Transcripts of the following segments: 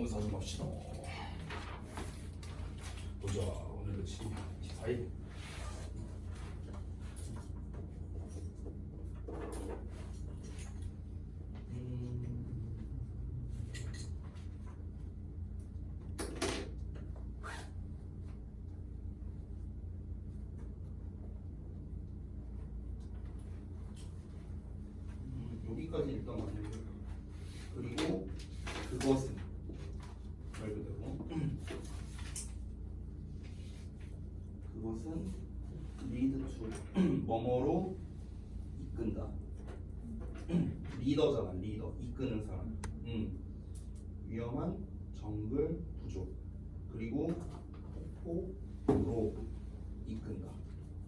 검사 좀 합시다. 보자. 오늘 며칠? 24일. 여기까지 일단 만들고요. 그리고 그것은 말 그대로 그것은 lead to 뭐뭐로 이끈다. 리더잖아, 리더. 이끄는 사람. 위험한 정글 부족. 그리고 폭포로 이끈다.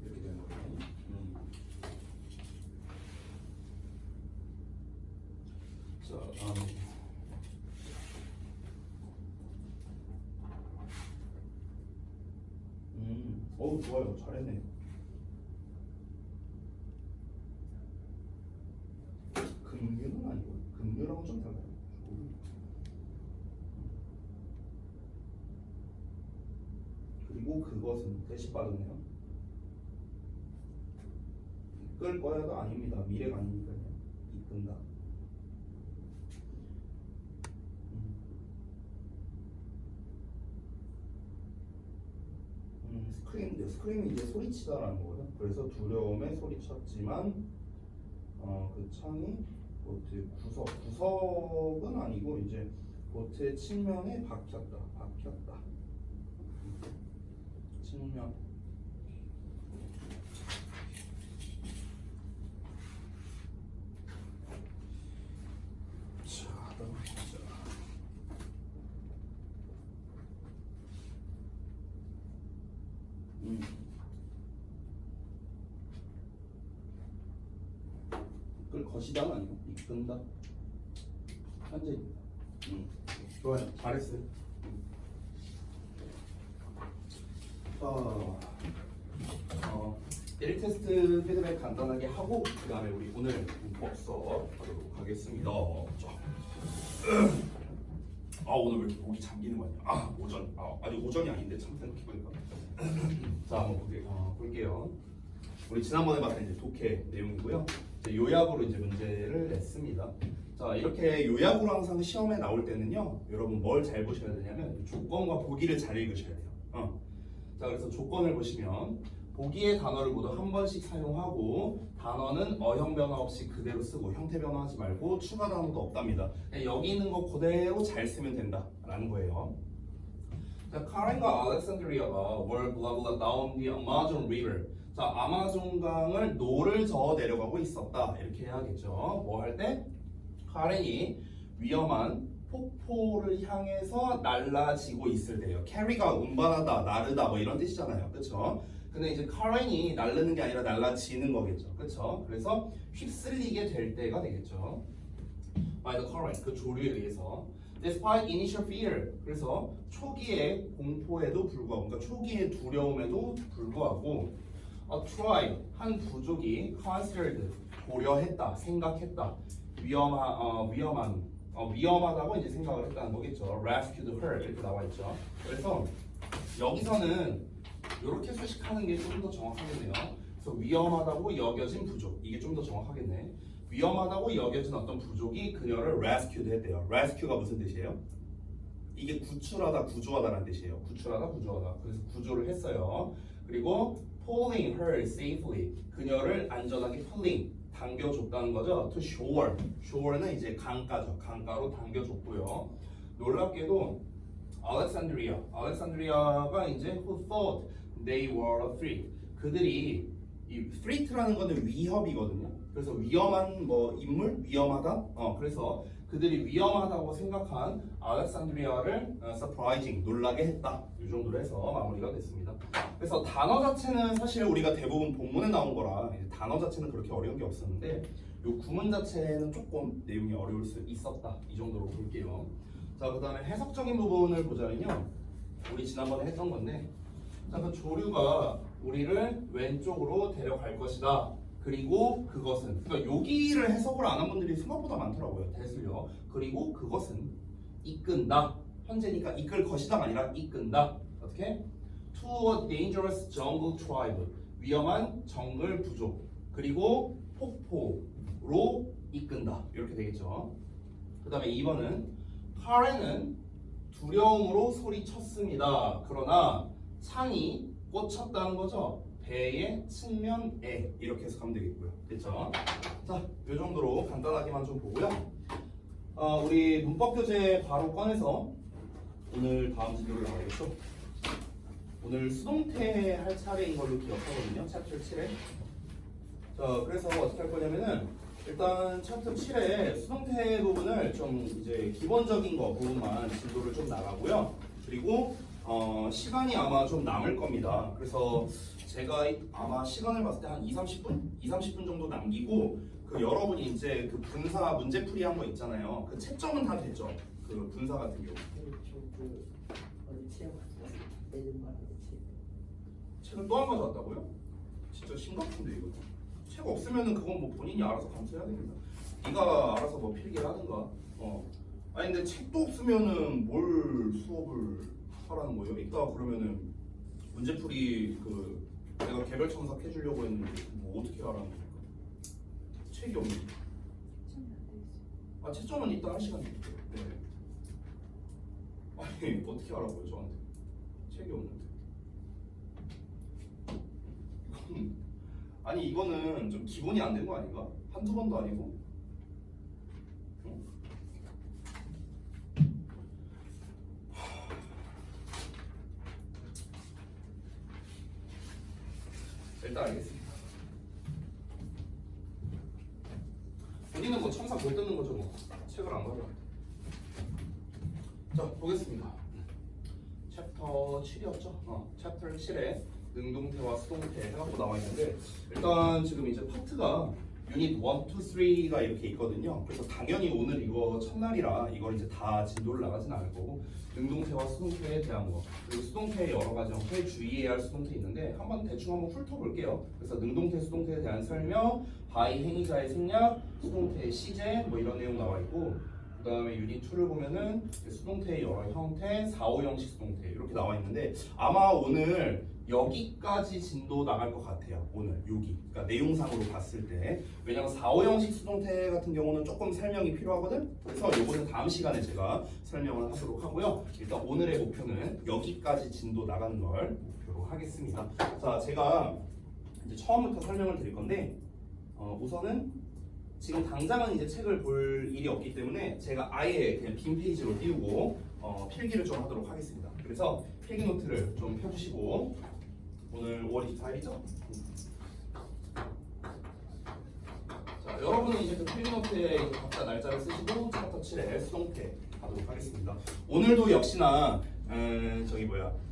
이렇게 되는 거예요. 자, 다음에 어우 좋아요. 잘했네. 금류는 아니고 금류랑은 좀 달라요. 그리고 그것은 대시 빠졌네요. 이끌 거야가 아닙니다. 미래가 아니니까요. 이끈다. 스크림이 이제 소리치다라는 거거든. 그래서 두려움에 소리쳤지만 그 창이 보트 구석은 아니고 이제 보트의 측면에 박혔다. 측면. 자, 넘어가자. 이끌 것이다는 아니고 이끈다. 현재입니다. 좋아요. 잘했어요. 자, 1 테스트 피드백 간단하게 하고 그 다음에 우리 오늘 문법 수업 하도록 하겠습니다. 오늘 왜 이렇게 목이 잠기는 거 아니야? 오전. 아니 오전이 아닌데 참 생각해보니까. 자, 한번 볼게요. 우리 지난번에 봤던 이제 독해 내용이고요. 이제 요약으로 이제 문제를 냈습니다. 자, 이렇게 요약으로 항상 시험에 나올 때는요, 여러분 뭘 잘 보셔야 되냐면 조건과 보기를 잘 읽으셔야 돼요. 자, 그래서 조건을 보시면 보기의 단어를 모두 한 번씩 사용하고 단어는 어형 변화 없이 그대로 쓰고 형태 변화하지 말고 추가 단어도 없답니다. 여기 있는 거 그대로 잘 쓰면 된다라는 거예요. 자, 카렌과 알렉산드리아가 were blah blah down the Amazon River. 자, 아마존강을 노를 저어 내려가고 있었다. 이렇게 해야겠죠. 뭐 할 때? 카렌이 위험한 폭포를 향해서 날라지고 있을 때요. carry가 운반하다, 나르다 뭐 이런 뜻이잖아요. 그렇죠? 근데 이제 카렌이 날르는 게 아니라 날라지는 거겠죠. 그렇죠? 그래서 휩쓸리게 될 때가 되겠죠. by the current, 그 조류에 의해서. Despite initial fear, 그래서 초기의 공포에도 불구하고, 그러니까 초기의 두려움에도 불구하고, a tribe, 한 부족이 considered, 고려했다, 생각했다, 위험하다고 이제 생각을 했다는 거겠죠. rescued her 이렇게 나와 있죠. 그래서 여기서는 이렇게 수식하는 게 좀 더 정확하겠네요. 그래서 위험하다고 여겨진 부족, 이게 좀 더 정확하겠네. 위험하다고 여겨진 어떤 부족이 그녀를 rescued 했대요. rescue가 무슨 뜻이에요? 이게 구출하다, 구조하다라는 뜻이에요. 구출하다, 구조하다. 그래서 구조를 했어요. 그리고 pulling her safely, 그녀를 안전하게 pulling, 당겨줬다는 거죠. to shore, shore는 이제 강가죠. 강가로 당겨줬고요. 놀랍게도 알렉산드리아가 이제 who thought they were a threat, 그들이 이 threat라는 거는 위협이거든요. 그래서 위험한 뭐 인물, 위험하다. 그래서 그들이 위험하다고 생각한 알렉산드리아를 surprising, 놀라게 했다. 이 정도로 해서 마무리가 됐습니다. 그래서 단어 자체는 사실 우리가 대부분 본문에 나온 거라 단어 자체는 그렇게 어려운 게 없었는데 이 구문 자체는 조금 내용이 어려울 수 있었다. 이 정도로 볼게요. 자, 그 다음에 해석적인 부분을 보자면요. 우리 지난번에 했던 건데, 자, 그 조류가 우리를 왼쪽으로 데려갈 것이다. 그리고 그것은, 그러니까 여기를 해석을 안 한 분들이 생각보다 많더라고요. 대수요. 그리고 그것은 이끈다. 현재니까 이끌 것이다가 아니라 이끈다. 어떻게? To a dangerous jungle tribe. 위험한 정글 부족. 그리고 폭포로 이끈다. 이렇게 되겠죠. 그 다음에 2번은 카렌은 두려움으로 소리쳤습니다. 그러나 창이 꽂혔다는 거죠. 배의 측면에 이렇게 해석하면 되겠고요. 됐죠? 자, 이 정도로 간단하게만 좀 보고요. 우리 문법 교재 바로 꺼내서 오늘 다음 진도를 나가겠죠. 오늘 수동태 할 차례인 걸로 기억하거든요. 챕터 7에. 자, 그래서 어떻게 할 거냐면은 일단 챕터 7의 수동태 부분을 좀 이제 기본적인 거 부분만 진도를 좀 나가고요. 그리고 시간이 아마 좀 남을 겁니다. 그래서 제가 아마 시간을 봤을 때 한 2-30분 정도 남기고 그 여러분이 이제 그 분사 문제풀이 한 거 있잖아요. 그 채점은 다 됐죠. 그 분사 같은 경우. 책을 또 안 가져왔다고요? 진짜 심각한데 이거. 책 없으면은 그건 뭐 본인이 알아서 감수해야 됩니다. 네가 알아서 뭐 필기를 하든가. 아니 근데 책도 없으면은 뭘 수업을 하라는 거예요? 이따 그러면은 문제풀이 그 내가 개별 첨삭 해주려고 했는데 뭐 어떻게 하라는 겁니까? 책이 없는. 채점은 이따 한 시간 드릴게요. 네. 아니 어떻게 하라고요 저한테? 책이 없는데. 아니 이거는 좀 기본이 안 된 거 아닌가? 한두 번도 아니고. 일단 알겠습니다. 본인은 뭐 첨삭 못 듣는 거죠 뭐. 책을 안 가져. 자 보겠습니다. 챕터 7이었죠? 챕터 7에 능동태와 수동태 해갖고 나와 있는데 일단 지금 이제 파트가 유닛 1, 2, 3가 이렇게 있거든요. 그래서 당연히 오늘 이거 첫날이라 이걸 이제 다 진도를 나가진 않을 거고 능동태와 수동태에 대한 거 그리고 수동태의 여러 가지 형태 주의해야 할 수동태 있는데 한번 대충 한번 훑어볼게요. 그래서 능동태, 수동태에 대한 설명, 바이 행위자의 생략, 수동태의 시제 뭐 이런 내용 나와 있고 그 다음에 유닛 2를 보면은 수동태의 여러 형태, 4-5형식 수동태 이렇게 나와 있는데 아마 오늘 여기까지 진도 나갈 것 같아요. 오늘 여기 그러니까 내용상으로 봤을 때 왜냐면 4-5형식 수동태 같은 경우는 조금 설명이 필요하거든. 그래서 요거는 다음 시간에 제가 설명을 하도록 하고요. 일단 오늘의 목표는 여기까지 진도 나가는 걸 목표로 하겠습니다. 자, 제가 이제 처음부터 설명을 드릴 건데 우선은 지금 당장은 이제 책을 볼 일이 없기 때문에 제가 아예 그냥 빈 페이지로 띄우고 필기를 좀 하도록 하겠습니다. 그래서 필기 노트를 좀 펴주시고 오늘 5월 24일이죠? 자, 여러분은 이제 그 필기 노트에 이제 각자 날짜를 쓰시고 챕터 7의 수동태 가도록 하겠습니다. 오늘도 역시나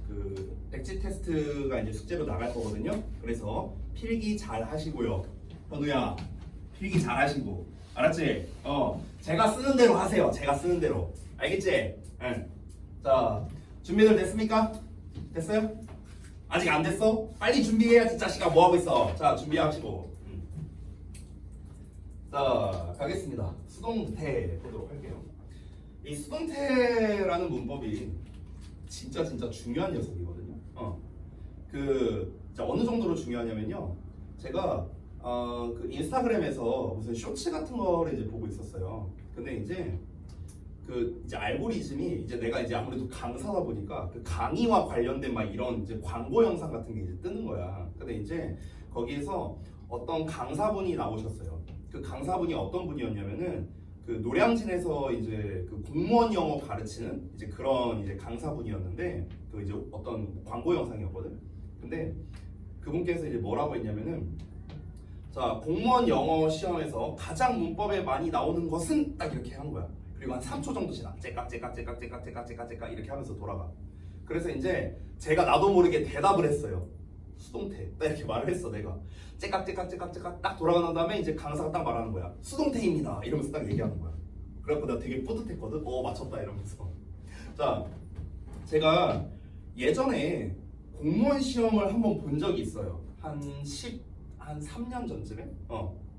그 백지 테스트가 이제 숙제로 나갈 거거든요. 그래서 필기 잘 하시고요. 현우야. 필기 잘 하시고 알았지? 제가 쓰는 대로 하세요. 제가 쓰는 대로 알겠지? 응. 자 준비들 됐습니까? 됐어요? 아직 안 됐어? 빨리 준비해야지 자식아 뭐하고 있어. 자 준비하시고 자 가겠습니다. 수동태 보도록 할게요. 이 수동태라는 문법이 진짜 중요한 녀석이거든요. 자, 어느 정도로 중요하냐면요. 제가 그 인스타그램에서 무슨 쇼츠 같은 거를 이제 보고 있었어요. 근데 이제 이제 알고리즘이 이제 내가 이제 아무래도 강사다 보니까 그 강의와 관련된 막 이런 이제 광고 영상 같은 게 이제 뜨는 거야. 근데 이제 거기에서 어떤 강사분이 나오셨어요. 그 강사분이 어떤 분이었냐면은 그 노량진에서 이제 그 공무원 영어 가르치는 이제 그런 이제 강사분이었는데 그 이제 어떤 광고 영상이었거든. 근데 그분께서 이제 뭐라고 했냐면은 자, 공무원 영어 시험에서 가장 문법에 많이 나오는 것은 딱 이렇게 한 거야. 그리고 한 3초 정도 지나. 째깍 이렇게 하면서 돌아가. 그래서 이제 제가 나도 모르게 대답을 했어요. 수동태. 딱 이렇게 말을 했어, 내가. 째깍 딱 돌아간 다음에 이제 강사가 딱 말하는 거야. 수동태입니다. 이러면서 딱 얘기하는 거야. 그래갖고 내가 되게 뿌듯했거든. 맞췄다 이러면서. 자, 제가 예전에 공무원 시험을 한번 본 적이 있어요. 한 3년 전쯤에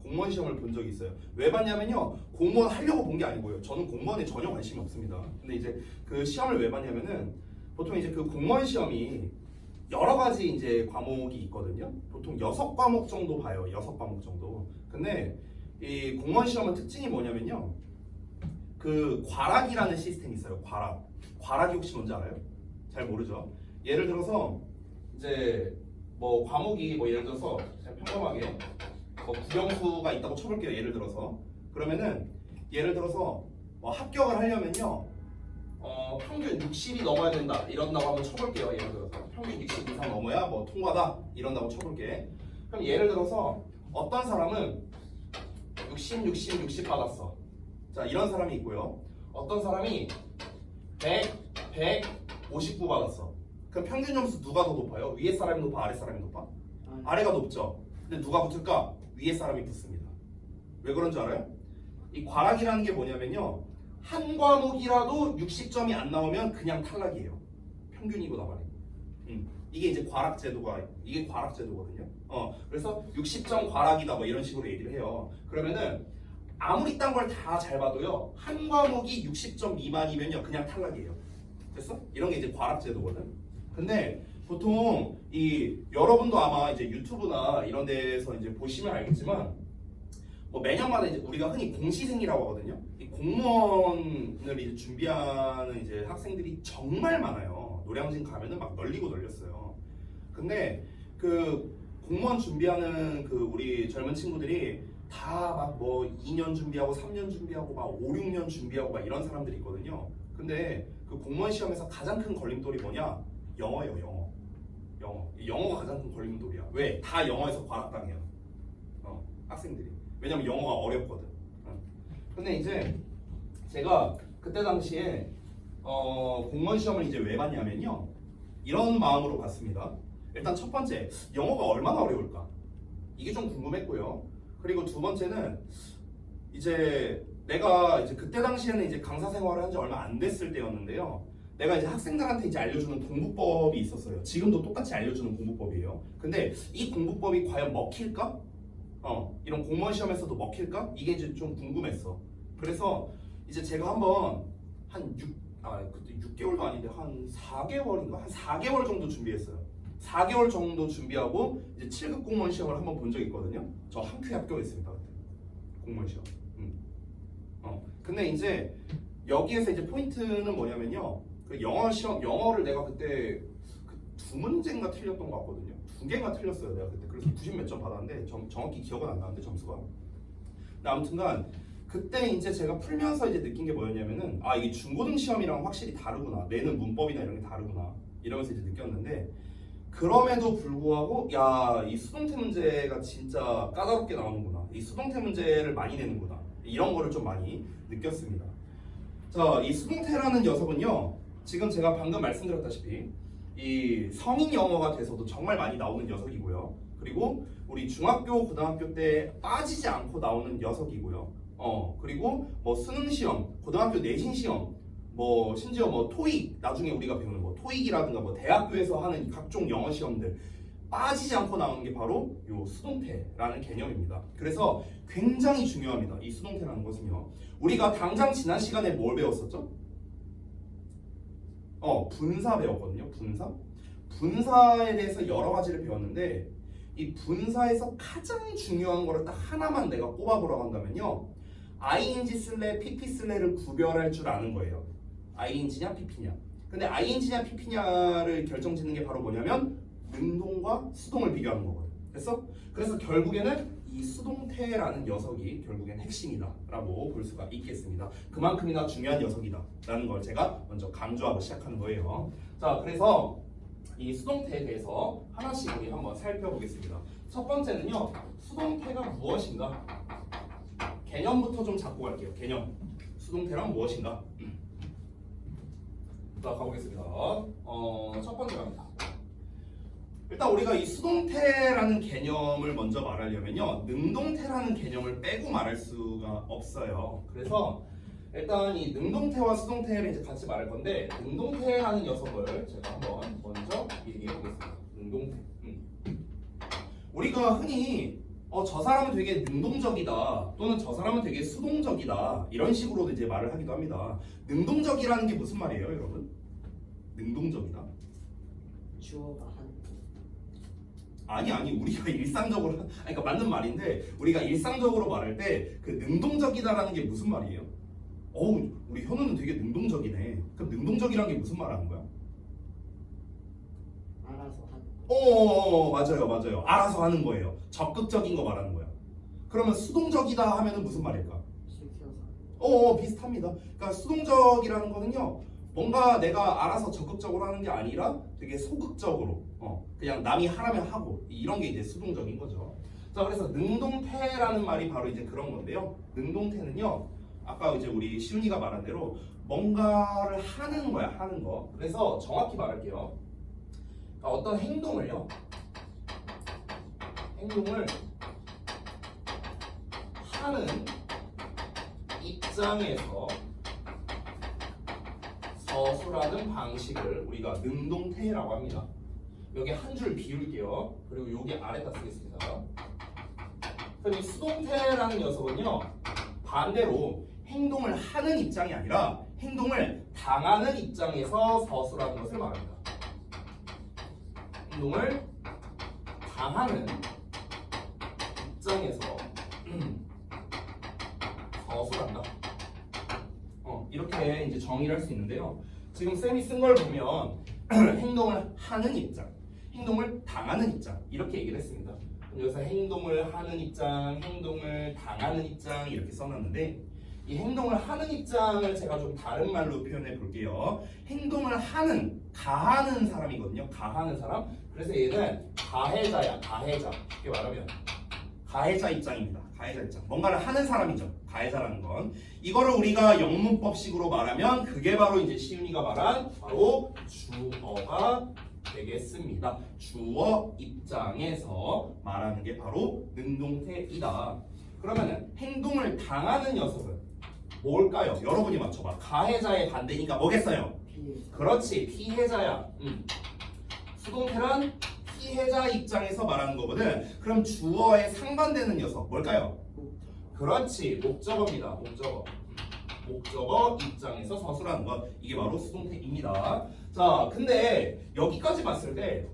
공무원 시험을 본 적이 있어요. 왜 봤냐면요. 공무원 하려고 본 게 아니고요. 저는 공무원에 전혀 관심이 없습니다. 근데 이제 그 시험을 왜 봤냐면은 보통 이제 그 공무원 시험이 여러 가지 이제 과목이 있거든요. 보통 6과목 정도 봐요. 6과목 정도. 근데 이 공무원 시험의 특징이 뭐냐면요. 그 과락이라는 시스템이 있어요. 과락이 혹시 뭔지 알아요? 잘 모르죠. 예를 들어서 이제 뭐 과목이 뭐 예를 들어서 그냥 평범하게 뭐 국영수가 있다고 쳐볼게요. 예를 들어서 그러면은 예를 들어서 뭐 합격을 하려면요. 평균 60이 넘어야 된다 이런다고 한번 쳐볼게요. 예를 들어서 평균 60 이상 넘어야 뭐 통과다 이런다고 쳐볼게. 그럼 예를 들어서 어떤 사람은 60 받았어. 자 이런 사람이 있고요. 어떤 사람이 159 받았어. 그럼 평균 점수 누가 더 높아요? 위에 사람이 높아? 아래 사람이 높아? 아래가 높죠. 근데 누가 붙을까? 위에 사람이 붙습니다. 왜 그런 줄 알아요? 이 과락이라는 게 뭐냐면요. 한 과목이라도 60점이 안 나오면 그냥 탈락이에요. 평균이고 나발이. 이게 이제 이게 과락제도거든요. 그래서 60점 과락이다 뭐 이런 식으로 얘기를 해요. 그러면은 아무리 딴 걸 다 잘 봐도요. 한 과목이 60점 미만이면요. 그냥 탈락이에요. 됐어? 이런 게 이제 과락제도거든. 근데 보통 여러분도 아마 이제 유튜브나 이런 데서 이제 보시면 알겠지만 뭐 매년마다 이제 우리가 흔히 공시생이라고 하거든요. 이 공무원을 이제 준비하는 이제 학생들이 정말 많아요. 노량진 가면은 막 널리고 널렸어요. 근데 그 공무원 준비하는 그 우리 젊은 친구들이 다 막 뭐 2년 준비하고 3년 준비하고 막 5, 6년 준비하고 막 이런 사람들이 있거든요. 근데 그 공무원 시험에서 가장 큰 걸림돌이 뭐냐? 영어예요. 영어가 가장 큰 걸림돌이야. 왜? 다 영어에서 과락당해요. 학생들이. 왜냐면 영어가 어렵거든. 근데 이제 제가 그때 당시에 공무원 시험을 이제 왜 봤냐면요. 이런 마음으로 봤습니다. 일단 첫 번째, 영어가 얼마나 어려울까? 이게 좀 궁금했고요. 그리고 두 번째는 이제 내가 이제 그때 당시에는 이제 강사 생활을 한 지 얼마 안 됐을 때였는데요. 내가 이제 학생들한테 이제 알려주는 공부법이 있었어요. 지금도 똑같이 알려주는 공부법이에요. 근데 이 공부법이 과연 먹힐까? 이런 공무원 시험에서도 먹힐까? 이게 이제 좀 궁금했어. 그래서 이제 제가 한번 그때 6개월도 아닌데 한 4개월인가? 한 4개월 정도 준비했어요. 4개월 정도 준비하고 이제 7급 공무원 시험을 한번 본 적이 있거든요. 저 한 큐에 합격했습니다. 그때 공무원 시험. 근데 이제 여기에서 이제 포인트는 뭐냐면요. 그 영어를 내가 그때 두 문제인가 틀렸던 것 같거든요. 2개인가 틀렸어요. 내가 그때. 그래서 90 몇 점 받았는데 정확히 기억은 안 나는데 점수가. 근데 아무튼간 그때 이제 제가 풀면서 이제 느낀 게 뭐였냐면은 이게 중고등 시험이랑 확실히 다르구나. 내는 문법이나 이런 게 다르구나. 이러면서 이제 느꼈는데 그럼에도 불구하고 이 수동태 문제가 진짜 까다롭게 나오는구나. 이 수동태 문제를 많이 내는구나. 이런 거를 좀 많이 느꼈습니다. 자, 이 수동태라는 녀석은요. 지금 제가 방금 말씀드렸다시피 이 성인 영어가 돼서도 정말 많이 나오는 녀석이고요. 그리고 우리 중학교, 고등학교 때 빠지지 않고 나오는 녀석이고요. 그리고 뭐 수능 시험, 고등학교 내신 시험, 뭐 심지어 뭐 토익, 나중에 우리가 배우는 뭐 토익이라든가 뭐 대학교에서 하는 각종 영어 시험들 빠지지 않고 나오는 게 바로 요 수동태라는 개념입니다. 그래서 굉장히 중요합니다. 이 수동태라는 것은요. 우리가 당장 지난 시간에 뭘 배웠었죠? 분사 배웠거든요. 분사에 대해서 여러 가지를 배웠는데 이 분사에서 가장 중요한 거를 딱 하나만 내가 꼽아보라고 한다면요. ing 쓸래 pp 쓸래를 구별할 줄 아는 거예요. ing냐 pp냐. 근데 ing냐 pp냐를 결정짓는 게 바로 뭐냐면 능동과 수동을 비교하는 거거든. 됐어? 그래서 결국에는 이 수동태라는 녀석이 결국엔 핵심이다 라고 볼 수가 있겠습니다. 그만큼이나 중요한 녀석이다 라는 걸 제가 먼저 강조하고 시작하는 거예요. 자, 그래서 이 수동태에 대해서 하나씩 우리 한번 살펴보겠습니다. 첫 번째는요. 수동태가 무엇인가? 개념부터 좀 잡고 갈게요. 개념. 수동태란 무엇인가? 자, 가보겠습니다. 첫 번째 갑니다. 일단 우리가 이 수동태라는 개념을 먼저 말하려면요. 능동태라는 개념을 빼고 말할 수가 없어요. 그래서 일단 이 능동태와 수동태를 이제 같이 말할 건데 능동태라는 녀석을 제가 한번 먼저 얘기해 보겠습니다. 능동태. 우리가 흔히 저 사람은 되게 능동적이다 또는 저 사람은 되게 수동적이다 이런 식으로 이제 말을 하기도 합니다. 능동적이라는 게 무슨 말이에요, 여러분? 능동적이다. 주어가 한. 아니 우리가 일상적으로 그러니까 맞는 말인데 우리가 일상적으로 말할 때 그 능동적이다라는 게 무슨 말이에요? 우리 현우는 되게 능동적이네. 그럼 능동적이라는 게 무슨 말하는 거야? 알아서 한. 맞아요. 알아서 하는 거예요. 적극적인 거 말하는 거야. 그러면 수동적이다 하면은 무슨 말일까? 시켜서. 비슷합니다. 그러니까 수동적이라는 거는요, 뭔가 내가 알아서 적극적으로 하는 게 아니라 되게 소극적으로, 그냥 남이 하라면 하고 이런 게 이제 수동적인 거죠. 자, 그래서 능동태라는 말이 바로 이제 그런 건데요. 능동태는요, 아까 이제 우리 시훈이가 말한 대로 뭔가를 하는 거야, 하는 거. 그래서 정확히 말할게요. 어떤 행동을 하는 입장에서 서술하는 방식을 우리가 능동태라고 합니다. 여기 한 줄 비울게요. 그리고 여기 아래다 쓰겠습니다. 그럼 이 수동태라는 녀석은요, 반대로 행동을 하는 입장이 아니라 행동을 당하는 입장에서 서술하는 것을 말합니다. 행동을 당하는 입장에서 서술한다. 이렇게 이제 정의를 할 수 있는데요. 지금 쌤이 쓴 걸 보면 행동을 하는 입장, 행동을 당하는 입장 이렇게 얘기를 했습니다. 여기서 행동을 하는 입장, 행동을 당하는 입장 이렇게 써놨는데 이 행동을 하는 입장을 제가 좀 다른 말로 표현해 볼게요. 행동을 하는, 가하는 사람이거든요. 가하는 사람. 그래서 얘는 가해자야. 가해자. 쉽게 말하면 가해자 입장입니다. 가해자 입장. 뭔가를 하는 사람이죠. 가해자라는 건. 이거를 우리가 영문법식으로 말하면 그게 바로 이제 시윤이가 말한 바로 주어가 되겠습니다. 주어 입장에서 말하는 게 바로 능동태이다. 그러면은 행동을 당하는 녀석은 뭘까요? 여러분이 맞춰봐. 가해자의 반대니까 뭐겠어요? 피해자. 그렇지, 피해자야. 수동태란 피해자 입장에서 말하는 거거든. 그럼 주어에 상반되는 녀석 뭘까요? 그렇지, 목적어입니다. 목적어 입장에서 서술하는 것, 이게 바로 수동태입니다. 자, 근데 여기까지 봤을 때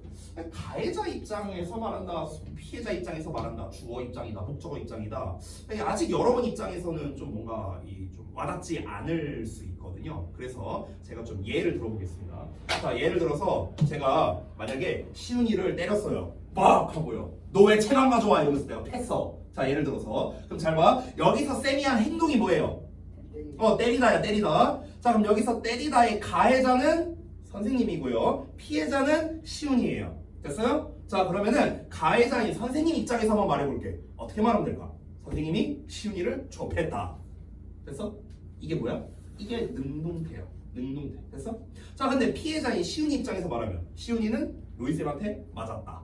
가해자 입장에서 말한다, 피해자 입장에서 말한다, 주어 입장이다, 목적어 입장이다. 아직 여러분 입장에서는 좀 뭔가 좀 와닿지 않을 수 있거든요. 그래서 제가 좀 예를 들어보겠습니다. 자, 예를 들어서 제가 만약에 시훈이를 때렸어요. 막 하고요. 너 왜 책 안 가져와? 이러면서 내가 패어. 자, 예를 들어서 그럼 잘 봐. 여기서 쌤이 한 행동이 뭐예요? 때리다야, 때리다. 자, 그럼 여기서 때리다의 가해자는 선생님이고요. 피해자는 시훈이에요. 됐어요? 자, 그러면은 가해자인 선생님 입장에서 한번 말해볼게. 어떻게 말하면 될까? 선생님이 시훈이를 좁혔다. 됐어? 이게 뭐야? 이게 능동태야. 능동태. 됐어? 자, 근데 피해자인 시훈이 입장에서 말하면 시훈이는 로이쌤한테 맞았다.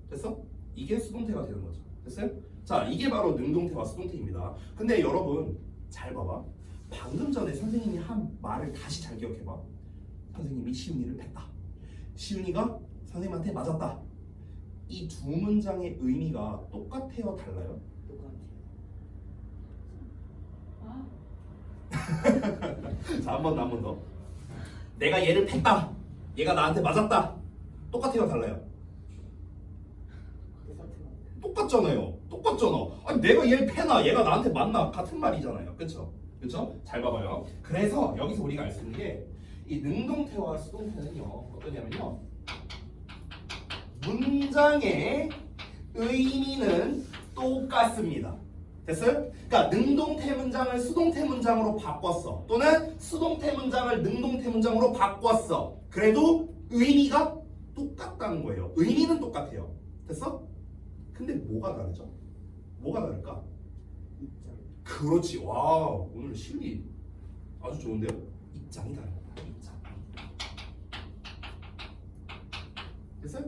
됐어? 이게 수동태가 되는 거죠. 됐어요? 자, 이게 바로 능동태와 수동태입니다. 근데 여러분 잘 봐봐. 방금 전에 선생님이 한 말을 다시 잘 기억해봐. 선생님이 시훈이를 팼다. 시훈이가 선생님한테 맞았다. 이 두 문장의 의미가 똑같아요? 달라요? 자, 한 번 더. 내가 얘를 팼다. 얘가 나한테 맞았다. 똑같아요? 달라요? 똑같잖아요. 똑같잖아. 아니, 내가 얘를 패나 얘가 나한테 맞나 같은 말이잖아요. 그쵸? 잘 봐봐요. 그래서 여기서 우리가 알 수 있는 게 이 능동태와 수동태는요 어떠냐면요, 문장의 의미는 똑같습니다. 됐어요? 그러니까 능동태 문장을 수동태 문장으로 바꿨어, 또는 수동태 문장을 능동태 문장으로 바꿨어. 그래도 의미가 똑같다는 거예요. 의미는 똑같아요. 됐어? 근데 뭐가 다르죠? 뭐가 다를까? 입장. 그렇지. 와, 오늘 실리 아주 좋은데요? 입장이 다릅니다. 입장. 됐어요?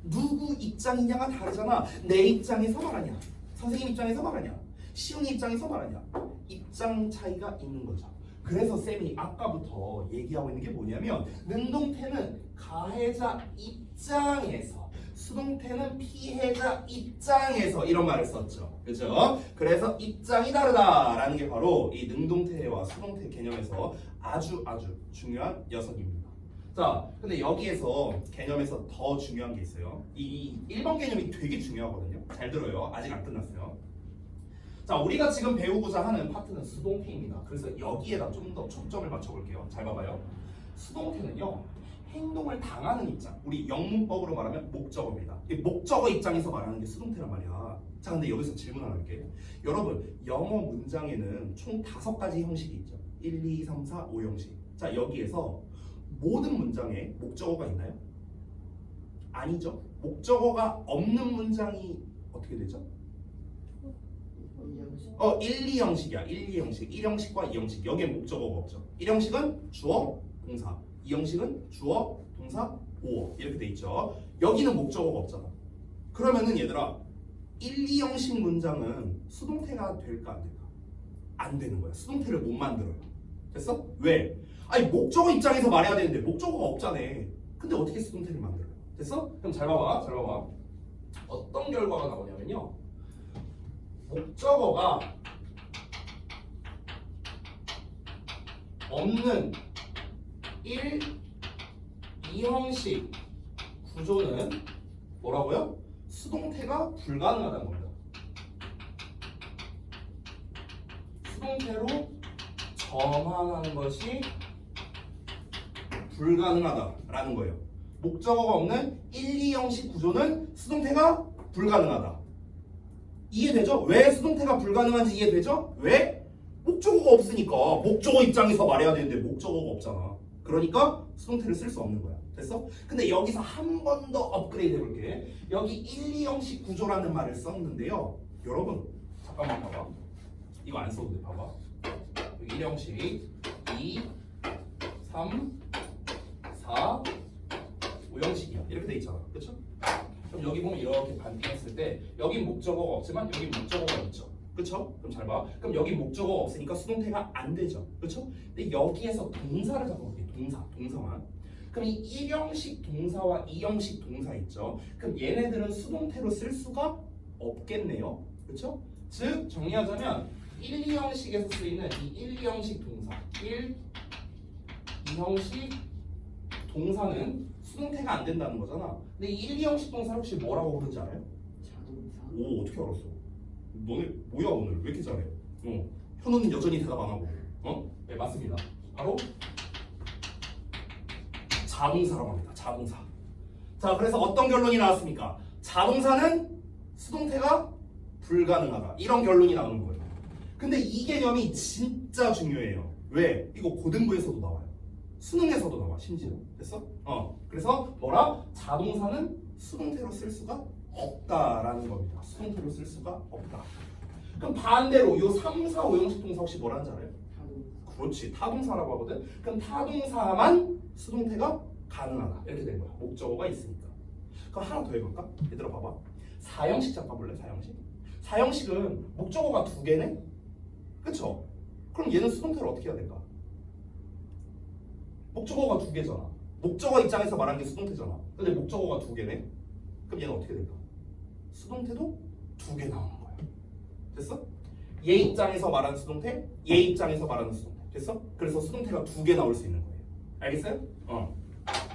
누구 입장이냐가 다르잖아. 내 입장에서 말하냐, 선생님 입장에서 말하냐, 시훈이 입장에서 말하냐, 입장 차이가 있는 거죠. 그래서 쌤이 아까부터 얘기하고 있는 게 뭐냐면 능동태는 가해자 입장에서 수동태는 피해자 입장에서 이런 말을 썼죠. 그죠? 그래서 입장이 다르다라는 게 바로 이 능동태와 수동태 개념에서 아주 중요한 녀석입니다. 자, 근데 여기에서 개념에서 더 중요한 게 있어요. 이 1번 개념이 되게 중요하거든요. 잘 들어요. 아직 안 끝났어요. 자, 우리가 지금 배우고자 하는 파트는 수동태입니다. 그래서 여기에다 좀 더 초점을 맞춰볼게요. 잘 봐봐요. 수동태는요, 행동을 당하는 입장, 우리 영문법으로 말하면 목적어입니다. 이 목적어 입장에서 말하는 게 수동태란 말이야. 자, 근데 여기서 질문 하나 할게요. 여러분, 영어 문장에는 총 5가지 형식이 있죠. 1, 2, 3, 4, 5 형식. 자, 여기에서 모든 문장에 목적어가 있나요? 아니죠. 목적어가 없는 문장이 어떻게 되죠? 1, 2 형식이야. 1, 2 형식. 1형식과 2형식. 여기에 목적어가 없죠. 1형식은 주어, 동사. 2형식은 주어, 동사, 보어. 이렇게 돼 있죠. 여기는 목적어가 없잖아. 그러면은 얘들아, 1, 2형식 문장은 수동태가 될까 안 될까? 안 되는 거야. 수동태를 못 만들어요. 됐어? 왜? 아니, 목적어 입장에서 말해야 되는데 목적어가 없잖아. 근데 어떻게 수동태를 만들어요? 됐어? 그럼 잘 봐봐. 잘 봐봐. 어떤 결과가 나오냐면요. 목적어가 없는 1, 2형식 구조는 뭐라고요? 수동태가 불가능하다는 겁니다. 수동태로 전환하는 것이 불가능하다라는 거예요. 목적어가 없는 1, 2형식 구조는 수동태가 불가능하다. 이해되죠? 왜 수동태가 불가능한지 이해되죠? 왜? 목적어가 없으니까. 목적어 입장에서 말해야 되는데 목적어가 없잖아. 그러니까 수동태를 쓸 수 없는 거야. 됐어? 근데 여기서 한 번 더 업그레이드 해볼게. 여기 1, 2형식 구조라는 말을 썼는데요. 여러분, 잠깐만 봐봐. 이거 안 써도 돼. 봐봐. 여기 1형식 2, 3, 4, 5형식이야. 이렇게 돼 있잖아. 그쵸? 그럼 여기 보면 이렇게 반띵했을 때 여긴 목적어가 없지만 여긴 목적어가 있죠. 그쵸? 그럼 잘 봐. 그럼 여기 목적어가 없으니까 수동태가 안 되죠. 그쵸? 근데 여기에서 동사를 잡아볼게요. 동사만. 그럼 이 1형식 동사와 2형식 동사 있죠. 그럼 얘네들은 수동태로 쓸 수가 없겠네요. 그쵸? 즉 정리하자면 1, 2형식에서 쓰이는 이 1, 2형식 동사 1, 2형식 동사는 수동태가 안 된다는 거잖아. 근데 이 1, 2형식 동사 혹시 뭐라고 부르는지 알아요? 자동사. 오, 어떻게 알았어? 너네 뭐야 오늘 왜 이렇게 잘해? 현우는 여전히 대답 안 하고. 네, 맞습니다. 바로 자동사라고 합니다. 자동사. 자, 그래서 어떤 결론이 나왔습니까? 자동사는 수동태가 불가능하다. 이런 결론이 나오는 거예요. 근데 이 개념이 진짜 중요해요. 왜? 이거 고등부에서도 나와요. 수능에서도 나와. 심지어. 됐어? 그래서 뭐라? 자동사는 수동태로 쓸 수가 없다라는 겁니다. 수동태로 쓸 수가 없다. 그럼 반대로 요 3, 4, 5형식 동사 혹시 뭐라는지 알아요? 자동사. 그렇지. 타동사라고 하거든. 그럼 타동사만 수동태가 가능하다. 이렇게 된 거야. 목적어가 있으니까. 그럼 하나 더 해볼까? 얘들아 봐봐. 4형식 잡아볼래? 4형식? 4형식은 목적어가 2개네? 그쵸? 그럼 얘는 수동태를 어떻게 해야 될까? 목적어가 2개잖아. 목적어 입장에서 말한 게 수동태잖아. 근데 목적어가 2개네? 그럼 얘는 어떻게 될까? 수동태도 2개 나오는 거야. 됐어? 얘 입장에서 말하는 수동태, 얘 입장에서 말하는 수동태. 됐어? 그래서 수동태가 2개 나올 수 있는 거예요. 알겠어요?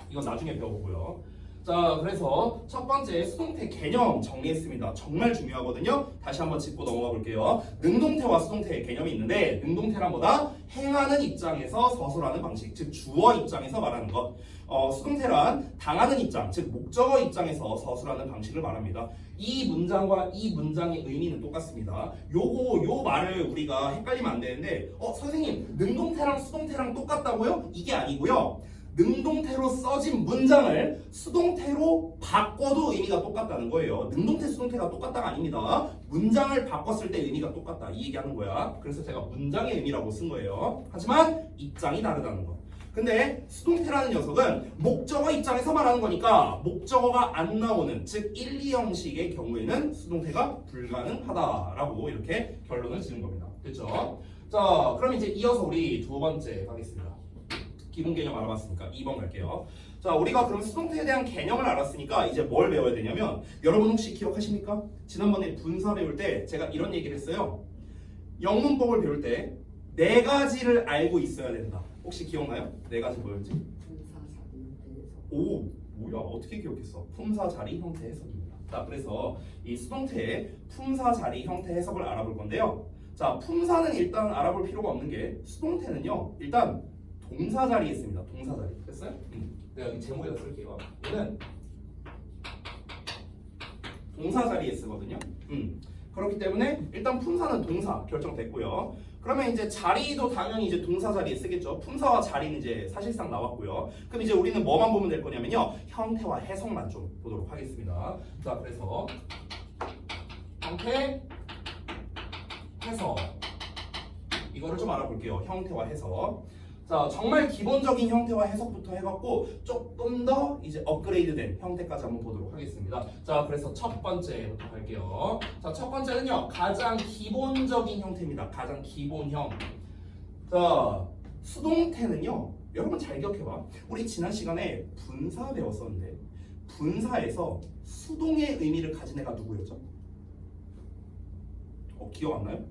이건 나중에 배워보고요. 자, 그래서 첫 번째 수동태 개념 정리했습니다. 정말 중요하거든요. 다시 한번 짚고 넘어가 볼게요. 능동태와 수동태의 개념이 있는데, 능동태란 뭐다? 행하는 입장에서 서술하는 방식, 즉 주어 입장에서 말하는 것. 수동태란 당하는 입장, 즉 목적어 입장에서 서술하는 방식을 말합니다. 이 문장과 이 문장의 의미는 똑같습니다. 요 말을 우리가 헷갈리면 안 되는데, 선생님, 능동태랑 수동태랑 똑같다고요? 이게 아니고요. 능동태로 써진 문장을 수동태로 바꿔도 의미가 똑같다는 거예요. 능동태, 수동태가 똑같다가 아닙니다. 문장을 바꿨을 때 의미가 똑같다. 이 얘기하는 거야. 그래서 제가 문장의 의미라고 쓴 거예요. 하지만 입장이 다르다는 거. 근데 수동태라는 녀석은 목적어 입장에서 말하는 거니까 목적어가 안 나오는, 즉 1, 2형식의 경우에는 수동태가 불가능하다라고 이렇게 결론을 지는 겁니다. 됐죠? 자, 그럼 이제 이어서 우리 두 번째 가겠습니다. 기본 개념 알아봤으니까 2번 갈게요. 자, 우리가 그럼 수동태에 대한 개념을 알았으니까 이제 뭘 배워야 되냐면 여러분 혹시 기억하십니까? 지난번에 분사 배울 때 제가 이런 얘기를 했어요. 영문법을 배울 때 네 가지를 알고 있어야 된다. 혹시 기억나요? 네 가지 뭐였지? 분사 자리 대해서 오, 뭐야? 어떻게 기억했어? 품사 자리 형태 해석입니다. 자, 그래서 이 수동태의 품사 자리 형태 해석을 알아볼 건데요. 자, 품사는 일단 알아볼 필요가 없는 게 수동태는요. 일단 동사 자리에 있습니다. 동사 자리. 됐어요? 내가 여기 제목에다 쓸게요. 얘는 동사 자리에 쓰거든요. 그렇기 때문에 일단 품사는 동사 결정됐고요. 그러면 이제 자리도 당연히 이제 동사 자리에 쓰겠죠. 품사와 자리는 이제 사실상 나왔고요. 그럼 이제 우리는 뭐만 보면 될 거냐면요. 형태와 해석만 좀 보도록 하겠습니다. 자, 그래서 형태, 해석 이거를 좀 알아볼게요. 형태와 해석. 자, 정말 기본적인 형태와 해석부터 해갖고 조금 더 이제 업그레이드된 형태까지 한번 보도록 하겠습니다. 자, 그래서 첫 번째부터 갈게요. 자, 첫 번째는요, 가장 기본적인 형태입니다. 가장 기본형. 자, 수동태는요, 여러분 잘 기억해봐. 우리 지난 시간에 분사 배웠었는데 분사에서 수동의 의미를 가진 애가 누구였죠? 기억 안 나요?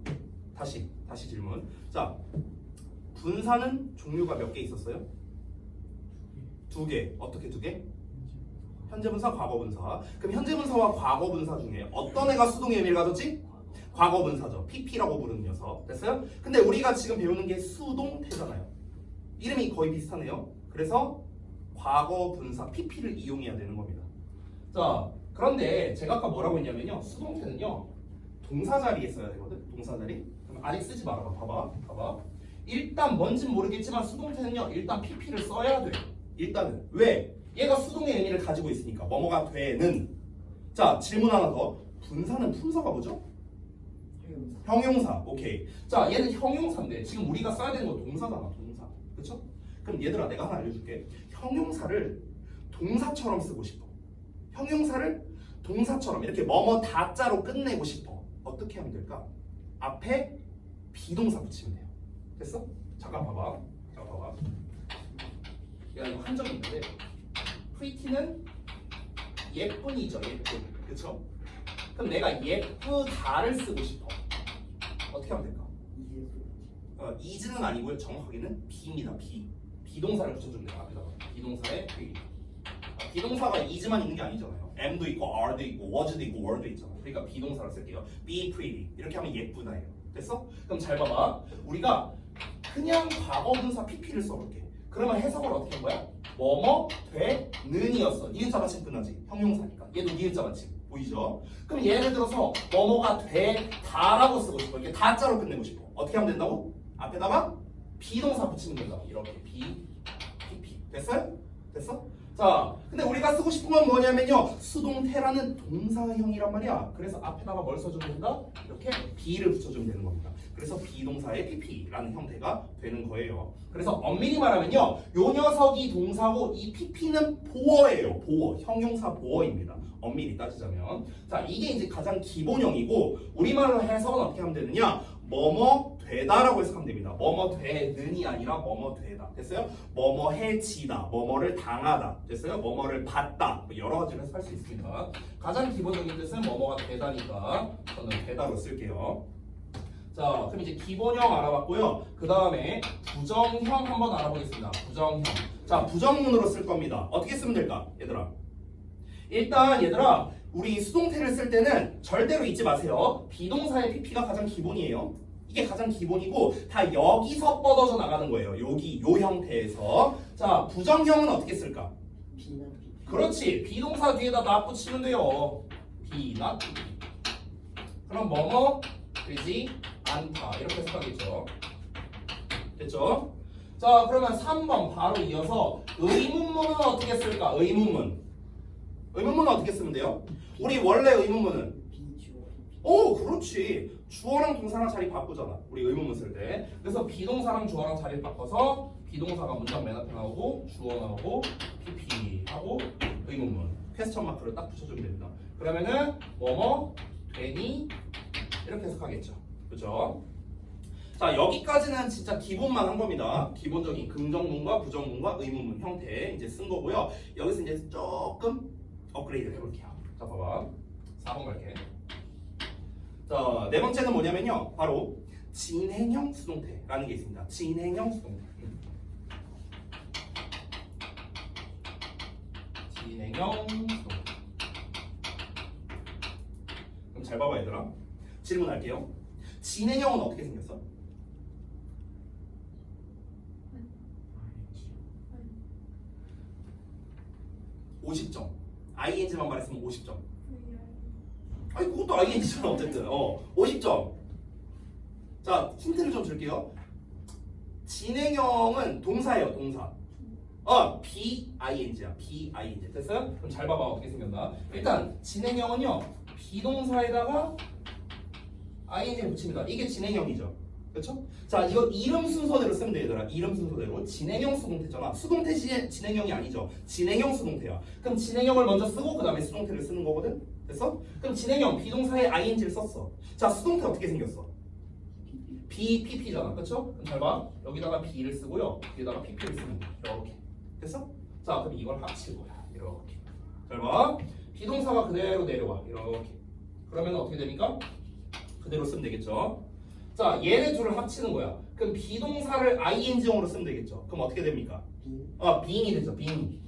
다시 질문. 자, 분사는 종류가 몇 개 있었어요? 2개. 어떻게 2개? 현재분사, 과거분사. 그럼 현재분사와 과거분사 중에 어떤 애가 수동의 의미를 가졌지? 과거분사죠. PP라고 부르는 녀석. 됐어요? 근데 우리가 지금 배우는 게 수동태잖아요. 이름이 거의 비슷하네요. 그래서 과거분사 PP를 이용해야 되는 겁니다. 자, 그런데 제가 아까 뭐라고 했냐면요. 수동태는요. 동사 자리에 써야 되거든. 동사 자리. 그럼 아직 쓰지 말아봐. 봐봐. 일단 뭔진 모르겠지만 수동태는요. 일단 PP를 써야 돼. 일단은. 왜? 얘가 수동의 의미를 가지고 있으니까. 뭐뭐가 되는. 자, 질문 하나 더. 분사는 품사가 뭐죠? 형용사. 오케이. 자, 얘는 형용사인데 지금 우리가 써야 되는 건 동사잖아. 동사. 그쵸? 그럼 얘들아, 내가 하나 알려줄게. 형용사를 동사처럼 쓰고 싶어. 형용사를 동사처럼 이렇게 뭐뭐 다자로 끝내고 싶어. 어떻게 하면 될까? 앞에 비동사 붙이면 돼요. 됐어? 잠깐 봐봐. 내가 이거 한 적이 있는데 pretty는 예쁜이죠. 예쁜. 그쵸? 그럼 내가 예쁘다를 쓰고 싶어. 어떻게 하면 될까? is는 아니고요. 정확하게는 be입니다. 비동사를 붙여주면 돼요. 앞에다가 비동사에 be. 비동사가 is만 있는 게 아니잖아요. am도 있고 are도 있고 was도 있고 were도 있잖아요. 그러니까 비동사를 쓸게요. be pretty. 이렇게 하면 예쁘다예요. 됐어? 그럼 잘 봐봐. 우리가 그냥 과거분사 PP를 써볼게. 그러면 해석을 어떻게 한 거야? 뭐뭐 되는이었어. 니은자 받침 끝나지. 형용사니까. 얘도 니은자 받침. 보이죠? 그럼 예를 들어서 뭐뭐가 되다라고 쓰고 싶어. 이게 다자로 끝내고 싶어. 어떻게 하면 된다고? 앞에다가 비동사 붙이면 된다고. 이렇게 PP. 됐어요? 됐어? 자, 근데 우리가 쓰고 싶은 건 뭐냐면요. 수동태라는 동사형이란 말이야. 그래서 앞에다가 뭘 써주면 된다? 이렇게 be를 붙여주면 되는 겁니다. 그래서 비동사의 pp라는 형태가 되는 거예요. 그래서 엄밀히 말하면요. 요 녀석이 동사고 이 pp는 보어예요. 보어. 형용사 보어입니다. 엄밀히 따지자면. 자, 이게 이제 가장 기본형이고 우리말로 해석은 어떻게 하면 되느냐? 뭐뭐 되다라고 해석하면 됩니다. 뭐뭐 되는이 아니라 뭐뭐 되다. 됐어요? 뭐뭐 해지다. 뭐뭐를 당하다. 됐어요? 뭐뭐를 받다. 뭐 여러 가지로 해석할 수 있습니다. 가장 기본적인 뜻은 뭐뭐가 되다니까 저는 되다로 쓸게요. 자, 그럼 이제 기본형 알아봤고요. 그 다음에 부정형 한번 알아보겠습니다. 부정형. 자, 부정문으로 쓸 겁니다. 어떻게 쓰면 될까? 얘들아. 일단 얘들아, 우리 수동태를 쓸 때는 절대로 잊지 마세요. 비동사의 PP가 가장 기본이에요. 이게 가장 기본이고 다 여기서 뻗어져 나가는 거예요. 여기 요 형태에서. 자, 부정형은 어떻게 쓸까? 그렇지. 비동사 뒤에다 not 붙이면 돼요. be, not be. 그럼 뭐뭐 되지 않다. 이렇게 해석하겠죠. 됐죠? 자, 그러면 3번 바로 이어서 의문문은 어떻게 쓸까? 의문문은 어떻게 쓰면 돼요? 우리 원래 의문문은 그렇지. 주어랑 동사랑 자리 바꾸잖아. 우리 의문문 쓸 때. 그래서 비동사랑 주어랑 자리를 바꿔서 비동사가 문장 맨 앞에 나오고 주어 나오고 PP 하고 의문문 퀘스천 마크를 딱 붙여주면 됩니다. 그러면은 뭐뭐 되니 이렇게 해석하겠죠. 그렇죠? 자, 여기까지는 진짜 기본만 한 겁니다. 기본적인 긍정문과 부정문과 의문문 형태 이제 쓴 거고요. 여기서 이제 조금 업그레이드 해볼게요. 자, 봐봐. 4번 갈게. 자, 네 번째는 뭐냐면요. 바로 진행형 수동태라는 게 있습니다. 진행형 수동태. 진행형 수동태. 그럼 잘 봐봐 얘들아. 질문할게요. 진행형은 어떻게 생겼어? 50점. ing만 말했으면 50점. 아니 그것도 ing잖아 어쨌든. 50점. 자, 힌트를 좀 줄게요. 진행형은 동사예요, 동사. BING야, BING. 됐어요? 그럼 잘 봐봐 어떻게 생겼나. 일단 진행형은요, 비동사에다가 ing를 붙입니다. 이게 진행형이죠. 그렇죠? 자, 이거 이름 순서대로 쓰면 돼 얘들아. 이름 순서대로. 진행형 수동태잖아. 수동태 진행형이 아니죠. 진행형 수동태야. 그럼 진행형을 먼저 쓰고 그 다음에 수동태를 쓰는 거거든. 됐어? 그럼 진행형 비동사에 ing를 썼어. 자, 수동태 어떻게 생겼어? BPP잖아. 그렇죠? 그럼 잘 봐. 여기다가 B를 쓰고요. 여기다가 PP를 쓰는 거야. 이렇게. 됐어? 자, 그럼 이걸 합칠 거야. 이렇게. 잘 봐. 비동사가 그대로 내려와. 이렇게. 그러면 어떻게 됩니까? 그대로 쓰면 되겠죠. 자, 얘네 둘을 합치는 거야. 그럼 비동사를 ing형으로 쓰면 되겠죠. 그럼 어떻게 됩니까? being이 되죠. being.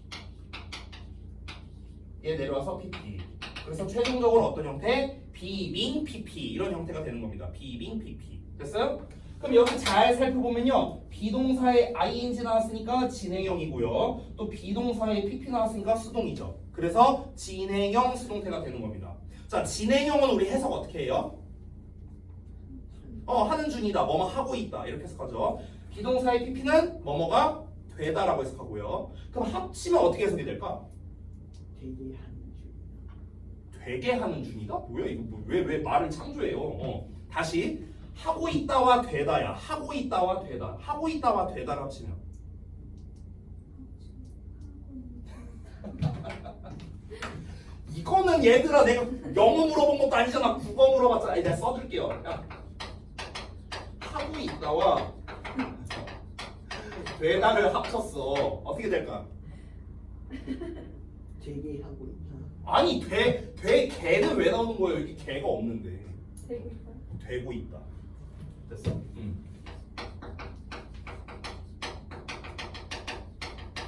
얘 내려와서 pp. 그래서 최종적으로 어떤 형태? being pp 이런 형태가 되는 겁니다. being pp. 됐어요? 그럼 여기 잘 살펴보면요. 비동사에 ing 나왔으니까 진행형이고요. 또 비동사에 pp 나왔으니까 수동이죠. 그래서 진행형 수동태가 되는 겁니다. 자, 진행형은 우리 해석 어떻게 해요? 하는 중이다, 뭐뭐 하고 있다 이렇게 해석하죠. 비동사의 pp는 뭐뭐가 되다라고 해석하고요. 그럼 합치면 어떻게 해석이 될까? 되게 하는 중이다? 뭐야 이거 왜 말을 창조해요? 다시 하고 있다와 되다야. 하고 있다와 되다. 하고 있다와 되다를 합치면 이거는 얘들아 내가 영어 물어본 것도 아니잖아. 국어 물어봤잖아. 내가 써줄게요. 하고 있다와 되다를 합쳤어. 어떻게 될까? 되게 하고 있나? 아니 개는 왜 나오는 거예요? 여기 개가 없는데. 되고 있어요? 되고 있다. 됐어?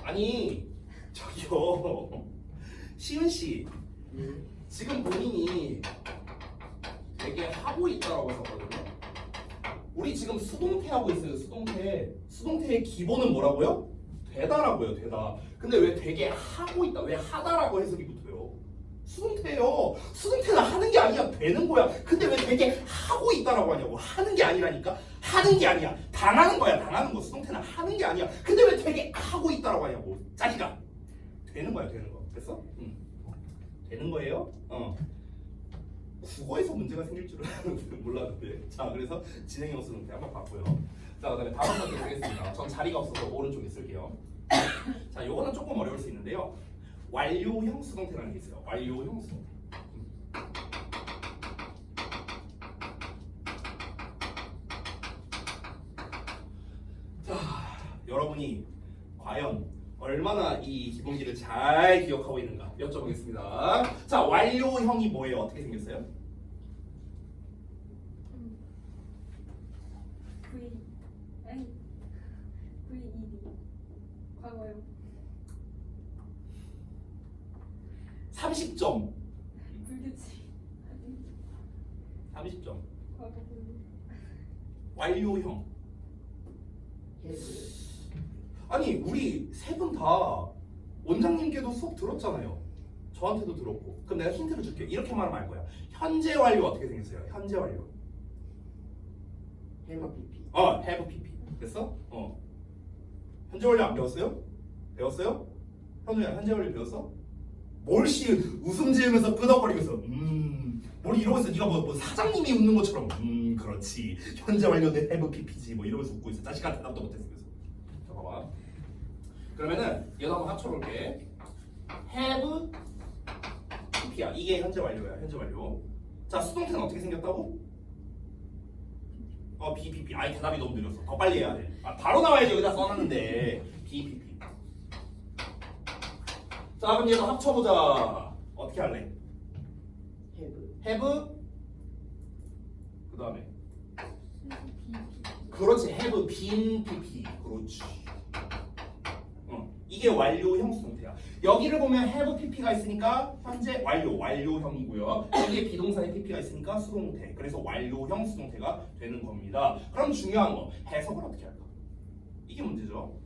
아니 저기요 시은 씨 지금 본인이 되게 하고 있다라고 했었거든요. 우리 지금 수동태 하고 있어요. 수동태. 수동태의 기본은 뭐라고요? 되다라고요. 되다. 근데 왜 되게 하고 있다? 왜 하다라고 해석이 붙어요? 수동태예요. 수동태는 하는 게 아니야. 되는 거야. 근데 왜 되게 하고 있다라고 하냐고. 하는 게 아니라니까. 하는 게 아니야. 당하는 거야. 당하는 거. 수동태는 하는 게 아니야. 근데 왜 되게 하고 있다라고 하냐고. 짜리가. 되는 거야. 되는 거. 됐어? 되는 거예요. 국어에서 문제가 생길 줄은 몰랐는데. 자, 그래서 진행형 수동태 한번 봤고요. 자, 그다음에 다음 번째 보겠습니다. 전 자리가 없어서 오른쪽에 쓸게요. 자, 요거는 조금 어려울 수 있는데요. 완료형 수동태라는 게 있어요. 완료형 수동태. 자, 여러분이 과연 얼마나 이 기본기를 잘 기억하고 있는가 여쭤보겠습니다. 자, 완료형이 뭐예요? 어떻게 생겼어요? VED 과거요. 30점. 불규칙. 30점. 과거 불규. 완료형. 아니 우리 세 분 다 원장님께도 수업 들었잖아요. 저한테도 들었고. 그럼 내가 힌트를 줄게. 이렇게 말하면 알 거야. 현재 완료 어떻게 생겼어요? 현재 완료. have pp. have pp. 됐어? 현재 완료 안 배웠어요? 배웠어요? 현재 완료 배웠어? 뭘씨 웃음 지으면서 끄덕거리면서 뭘 이러면서 네가 뭐 사장님이 웃는 것처럼 그렇지 현재 완료된 have pp지 뭐 이러면서 웃고 있어. 자식한테 대답도 못했으면서. 자 봐봐. 그러면은 얘도 한번 합쳐볼게. have pp야. 이게 현재 완료야. 현재 완료. 자, 수동태는 어떻게 생겼다고? BPP. 아이 대답이 너무 느렸어. 더 빨리 해야 돼. 바로 나와야지. 여기다 써놨는데 BPP. 자 그럼 얘도 합쳐보자. 어떻게 할래? have 그 다음에 그렇지 have been pp. 그렇지. 이게 완료형 수동태야. 여기를 보면 have pp가 있으니까 현재 완료형이고요. 여기에 비동사의 pp가 있으니까 수동태. 그래서 완료형 수동태가 되는 겁니다. 그럼 중요한 거 해석을 어떻게 할까? 이게 문제죠.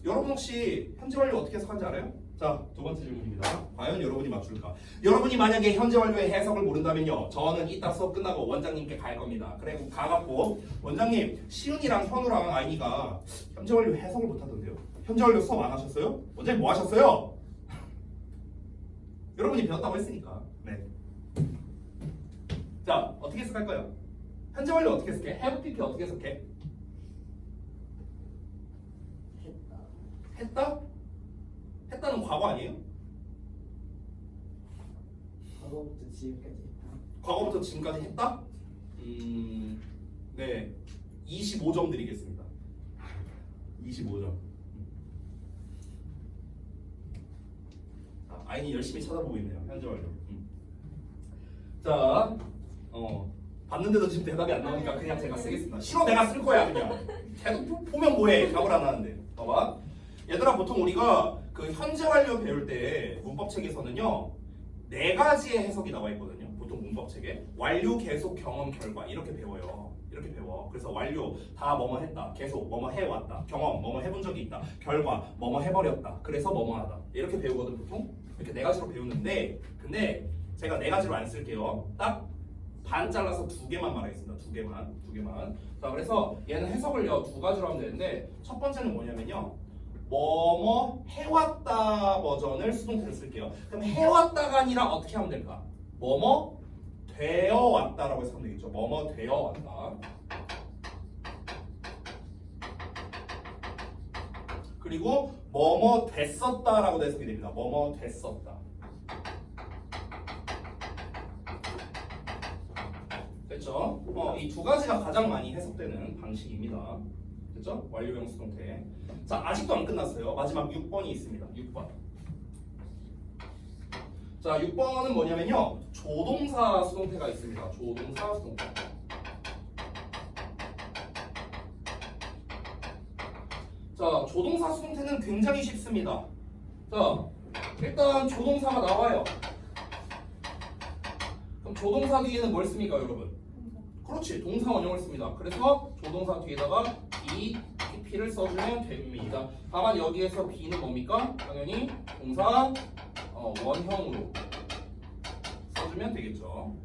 여러분 혹시 현재 완료 어떻게 해석하는지 알아요? 자, 두 번째 질문입니다. 과연 여러분이 맞출까? 여러분이 만약에 현재 완료의 해석을 모른다면요, 저는 이따 수업 끝나고 원장님께 갈 겁니다. 그리고 가갖고 원장님, 시은이랑 현우랑 아이니가 현재 완료 해석을 못하던데요. 현재 완료 수업 안 하셨어요? 원장님 뭐 하셨어요? 여러분이 배웠다고 했으니까. 네. 자, 어떻게 해석할까요? 현재 완료 어떻게 해석해? have pp 어떻게 해석해? 했다? 했다는 과거 아니에요? 과거부터 지금까지 했다. 과거부터 지금까지 했다? 네. 25점 드리겠습니다. 25점. 아이니 열심히 찾아보고 있네요. 현재 완료. 자, 봤는데도 지금 대답이 안 나오니까 그냥 제가 쓰겠습니다. 싫어 내가 쓸 거야 그냥. 계속 보면 뭐해? 답을 안 하는데. 봐봐. 얘들아 보통 우리가 그 현재 완료 배울 때 문법책에서는요 4가지의 해석이 나와 있거든요. 보통 문법책에 완료, 계속, 경험, 결과 이렇게 배워요. 이렇게 배워. 그래서 완료 다 뭐뭐 했다. 계속 뭐뭐 해왔다. 경험 뭐뭐 해본 적이 있다. 결과 뭐뭐 해버렸다. 그래서 뭐뭐 하다. 이렇게 배우거든 보통. 이렇게 4가지로 배우는데 근데 제가 4가지로 안 쓸게요. 딱 반 잘라서 2개만 말하겠습니다. 2개만. 자 그래서 얘는 해석을요 2가지로 하면 되는데 첫 번째는 뭐냐면요. 뭐뭐 해왔다 버전을 수동태로 쓸게요. 그럼 해왔다가 아니라 어떻게 하면 될까? 뭐뭐 되어왔다라고 해석하면 되겠죠. 뭐뭐 되어왔다. 그리고 뭐뭐 됐었다라고 해석이 됩니다. 뭐뭐 됐었다. 됐죠? 이 2가지가 가장 많이 해석되는 방식입니다. 됐죠? 완료형 수동태. 자, 아직도 안 끝났어요. 마지막 6번이 있습니다. 6번. 자, 6번은 뭐냐면요. 조동사 수동태가 있습니다. 조동사 수동태. 자, 조동사 수동태는 굉장히 쉽습니다. 자, 일단 조동사가 나와요. 그럼 조동사 뒤에는 뭘 씁니까, 여러분? 그렇지, 동사 원형을 씁니다. 그래서 조동사 뒤에다가 BPP를 써주면 됩니다. 다만 여기에서 B는 뭡니까? 당연히 동사 원형으로 써주면 되겠죠.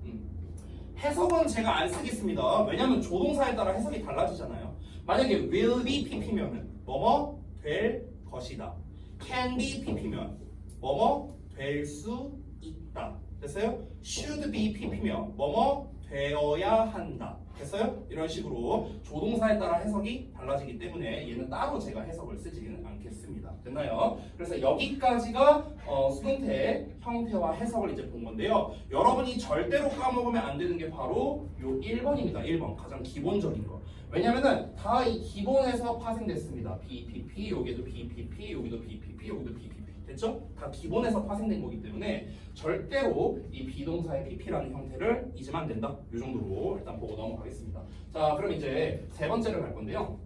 해석은 제가 안 쓰겠습니다. 왜냐하면 조동사에 따라 해석이 달라지잖아요. 만약에 will be pp면은 뭐뭐 될 것이다. can be pp면 뭐뭐 될 수 있다. 됐어요? should be pp면 뭐뭐 되어야 한다. 됐어요? 이런 식으로 조동사에 따라 해석이 달라지기 때문에 얘는 따로 제가 해석을 쓰지는 않겠습니다. 됐나요? 그래서 여기까지가 수동태 형태와 해석을 이제 본 건데요. 여러분이 절대로 까먹으면 안 되는 게 바로 요 1번입니다. 1번 가장 기본적인 거. 왜냐면은 다 이 기본에서 파생됐습니다. BPP, 여기도 BPP, 여기도 BPP, 여기도 BPP. 됐죠? 다 기본에서 파생된 거기 때문에 절대로 이 비동사의 pp라는 형태를 잊으면 안 된다. 이 정도로 일단 보고 넘어가겠습니다. 자, 그럼 이제 세 번째를 갈 건데요.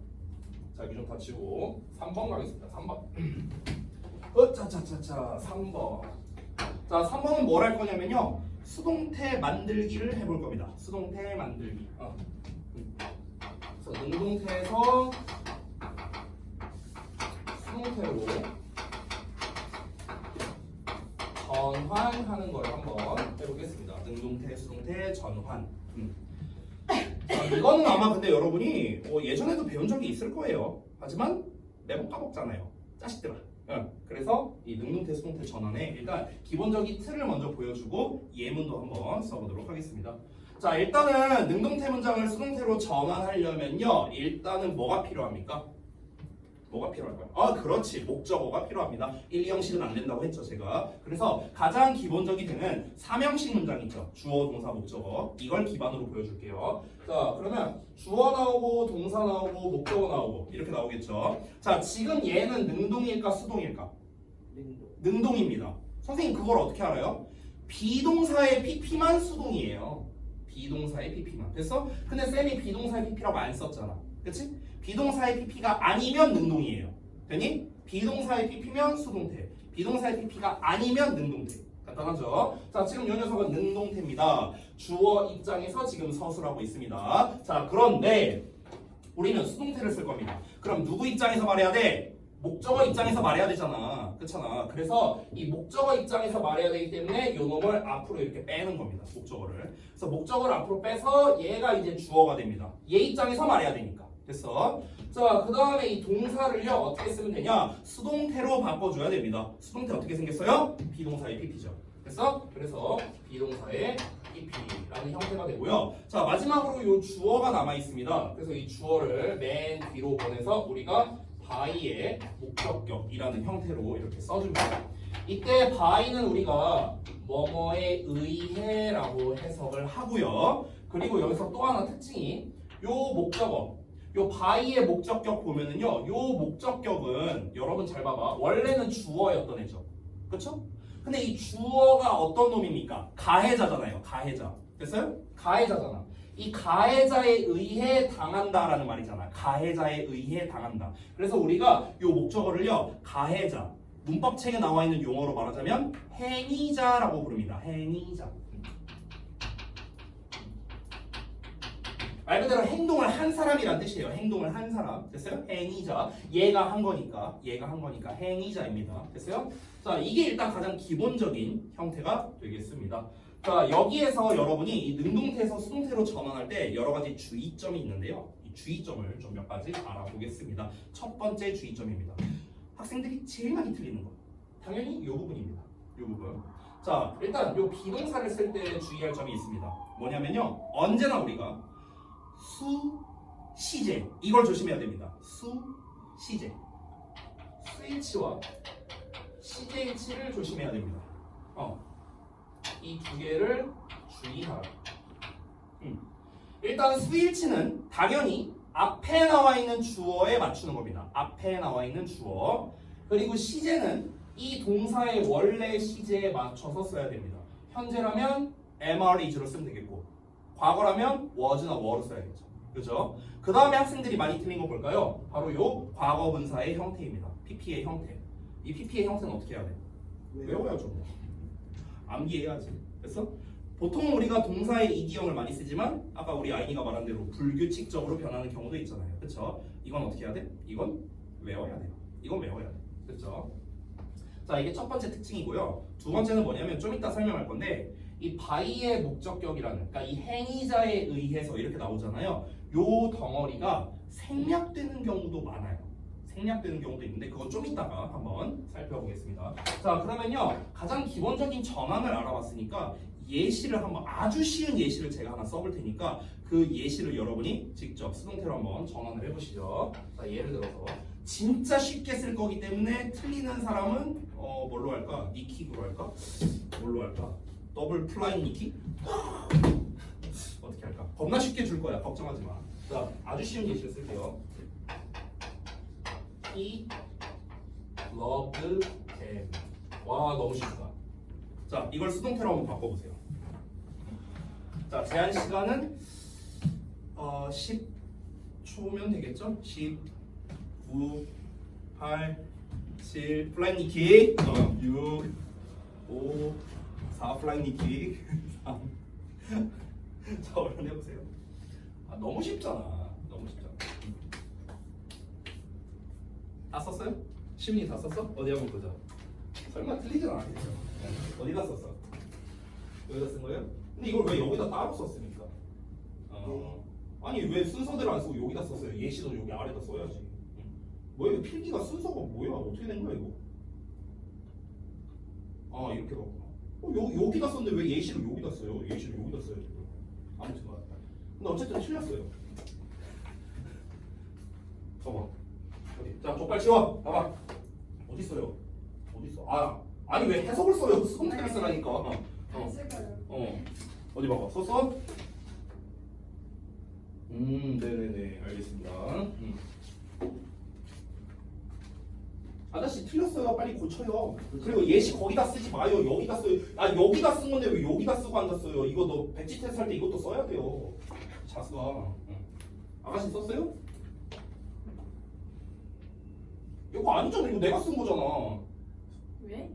자, 여기 좀 다 치고 3번 가겠습니다. 3번. 3번. 자, 3번은 뭘 할 거냐면요. 수동태 만들기를 해볼 겁니다. 수동태 만들기. 그래서 능동태에서 수동태로 전환하는 걸 한번 해보겠습니다. 능동태, 수동태, 전환. 자, 이거는 아마 근데 여러분이 예전에도 배운 적이 있을 거예요. 하지만 매번 까먹잖아요. 자식들아. 그래서 이 능동태, 수동태 전환에 일단 기본적인 틀을 먼저 보여주고 예문도 한번 써보도록 하겠습니다. 자, 일단은 능동태 문장을 수동태로 전환하려면요. 일단은 뭐가 필요합니까? 뭐가 필요할까요? 아 그렇지 목적어가 필요합니다. 1, 2형식은 안 된다고 했죠 제가. 그래서 가장 기본적인 데는 3형식 문장 있죠. 주어 동사 목적어 이걸 기반으로 보여줄게요. 자 그러면 주어 나오고 동사 나오고 목적어 나오고 이렇게 나오겠죠. 자 지금 얘는 능동일까 수동일까? 능동. 능동입니다. 선생님 그걸 어떻게 알아요? 비동사의 pp만 수동이에요. 비동사의 pp만. 됐어? 근데 쌤이 비동사의 pp라고 안 썼잖아. 그치? 비동사의 pp가 아니면 능동이에요. 되니? 비동사의 pp면 수동태. 비동사의 pp가 아니면 능동태. 간단하죠? 자 지금 이 녀석은 능동태입니다. 주어 입장에서 지금 서술하고 있습니다. 자 그런데 우리는 수동태를 쓸 겁니다. 그럼 누구 입장에서 말해야 돼? 목적어 입장에서 말해야 되잖아. 그렇잖아. 그래서 이 목적어 입장에서 말해야 되기 때문에 요 놈을 앞으로 이렇게 빼는 겁니다. 목적어를. 그래서 목적어를 앞으로 빼서 얘가 이제 주어가 됩니다. 얘 입장에서 말해야 되니까. 됐어? 자, 그 다음에 이 동사를요 어떻게 쓰면 되냐? 수동태로 바꿔줘야 됩니다. 수동태 어떻게 생겼어요? 비동사의 pp죠. 됐어? 그래서 비동사의 pp라는 형태가 되고요. 자, 마지막으로 요 주어가 남아 있습니다. 그래서 이 주어를 맨 뒤로 보내서 우리가 by의 목적격이라는 형태로 이렇게 써줍니다. 이때 by는 우리가 뭐뭐에 의해라고 해석을 하고요. 그리고 여기서 또 하나 특징이 요 목적어, 요 by의 목적격 보면은요, 요 목적격은 여러분 잘 봐봐. 원래는 주어였던 애죠. 그렇죠? 근데 이 주어가 어떤 놈입니까? 가해자잖아요. 가해자. 됐어요? 가해자잖아. 이 가해자에 의해 당한다라는 말이잖아. 가해자에 의해 당한다. 그래서 우리가 이 목적어를요 가해자, 문법책에 나와 있는 용어로 말하자면 행위자라고 부릅니다. 행위자. 말 그대로 행동을 한 사람이란 뜻이에요. 행동을 한 사람. 됐어요? 행위자. 얘가 한 거니까 행위자입니다. 됐어요? 자, 이게 일단 가장 기본적인 형태가 되겠습니다. 자, 여기에서 여러분이 이 능동태에서 수동태로 전환할 때 여러 가지 주의점이 있는데요. 이 주의점을 좀 몇 가지 알아보겠습니다. 첫 번째 주의점입니다. 학생들이 제일 많이 틀리는 거. 당연히 이 부분입니다. 이 부분. 자, 일단 이 비동사를 쓸 때 주의할 점이 있습니다. 뭐냐면요. 언제나 우리가 수, 시제 이걸 조심해야 됩니다. 수, 시제. 수일치와 시제일치를 조심해야 됩니다. 이 두 개를 주의하라. 일단 수일치는 당연히 앞에 나와 있는 주어에 맞추는 겁니다. 앞에 나와 있는 주어. 그리고 시제는 이 동사의 원래 시제에 맞춰서 써야 됩니다. 현재라면 am, is로 쓰면 되겠고, 과거라면 was나 were로 써야겠죠. 그죠? 그 다음에 학생들이 많이 틀린 거 볼까요? 바로 요 과거분사의 형태입니다. pp의 형태. 이 pp의 형태는 어떻게 해야 돼? 외워야죠. 암기해야지. 됐어? 보통 우리가 동사의 이디형을 많이 쓰지만 아까 우리 아이니가 말한 대로 불규칙적으로 변하는 경우도 있잖아요. 그쵸? 이건 어떻게 해야 돼? 이건 외워야 돼요. 이건 외워야 돼. 그쵸? 자, 이게 첫 번째 특징이고요. 두 번째는 뭐냐면 좀 이따 설명할 건데 이 by의 목적격이라는, 그러니까 이 행위자에 의해서 이렇게 나오잖아요. 요 덩어리가 생략되는 경우도 많아요. 생략되는 경우도 있는데 그건 좀 이따가 한번 살펴보겠습니다. 자, 그러면요 가장 기본적인 전환을 알아봤으니까 예시를 한번, 아주 쉬운 예시를 제가 하나 써볼 테니까 그 예시를 여러분이 직접 수동태로 한번 전환을 해보시죠. 자, 예를 들어서 진짜 쉽게 쓸 거기 때문에 틀리는 사람은 뭘로 할까? 니킥으로 할까? 뭘로 할까? 더블 플라잉 니킥? 어떻게 할까? 겁나 쉽게 줄 거야. 걱정하지 마. 자, 아주 쉬운 예시를 쓸게요. He loved them. 와, 너무 쉽다. 자, 이걸 수동태로 한번 바꿔보세요. 자, 제한 시간은 10초면 되겠죠? 10, 9, 8, 7, 플라잉 니킥. 6, 5, 4, 플라잉 니킥. 3. 자, 얼른 해보세요. 아, 너무 쉽잖아. 너무 쉽잖아. 다 썼어요? 시민이 다 썼어? 어디 한번 보자. 설마 틀리진 않았겠죠? 어디다 썼어? 여기다 쓴 거예요? 근데 이걸 왜 여기다 따로 썼습니까? 아니 왜 순서대로 안 쓰고 여기다 썼어요? 예시도 여기 아래다 써야지. 뭐야 이거 필기가 순서가 뭐야? 어떻게 된 거야 이거? 아 이렇게 봤구나. 여기다 썼는데 왜 예시를 여기다 써요? 예시를 여기다 써야지. 아무튼 근데 어쨌든 틀렸어요. 봐봐. 어디? 자, 족발 치워. 봐봐. 어디 있어요? 어디 있어? 아니 왜 해석을 써요? 수동태를 쓰라니까. 쓸까요? 어디 봐봐. 썼어? 네네네. 알겠습니다. 아저씨 틀렸어요. 빨리 고쳐요. 그리고 예시 거기다 쓰지 마요. 여기다 써요. 여기다 쓴 건데 왜 여기다 쓰고 앉았어요? 이거 너 백지 테스트 할 때 이것도 써야 돼요. 자수아. 아가씨 썼어요? 이거 아니잖아. 이거 내가 쓴 거잖아. 왜?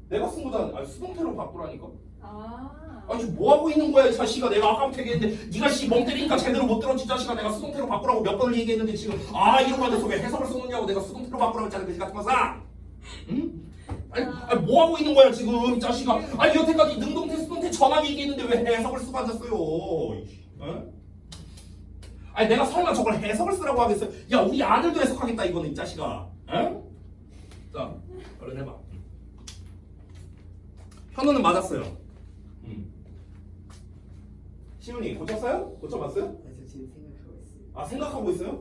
내가 쓴 거잖아. 수동태로 바꾸라니까. 아. 지금 뭐 하고 있는 거야, 이 자식아. 내가 아까부터 얘기했는데 네가 멍 때리니까 제대로 못 들었지, 자식아. 내가 수동태로 바꾸라고 몇 번을 얘기했는데 지금 이런 거 돼서 왜 해석을 써놓냐고. 내가 수동태로 바꾸라고 했잖아, 그지 같은 거사. 응? 아니 뭐 하고 있는 거야 지금, 이 자식아. 여태까지 능동태, 수동태 전환 얘기했는데 왜 해석을 쓰고 앉았어요? 어? 내가 설마 저걸 해석을 쓰라고 하겠어요? 야, 우리 아들도 해석하겠다 이거는, 이 자식아. 응? 자, 얼른 해봐. 현우는 맞았어요. 시훈이 고쳤어요? 고쳐봤어요? 저 지금 생각하고 있어요. 생각하고 있어요?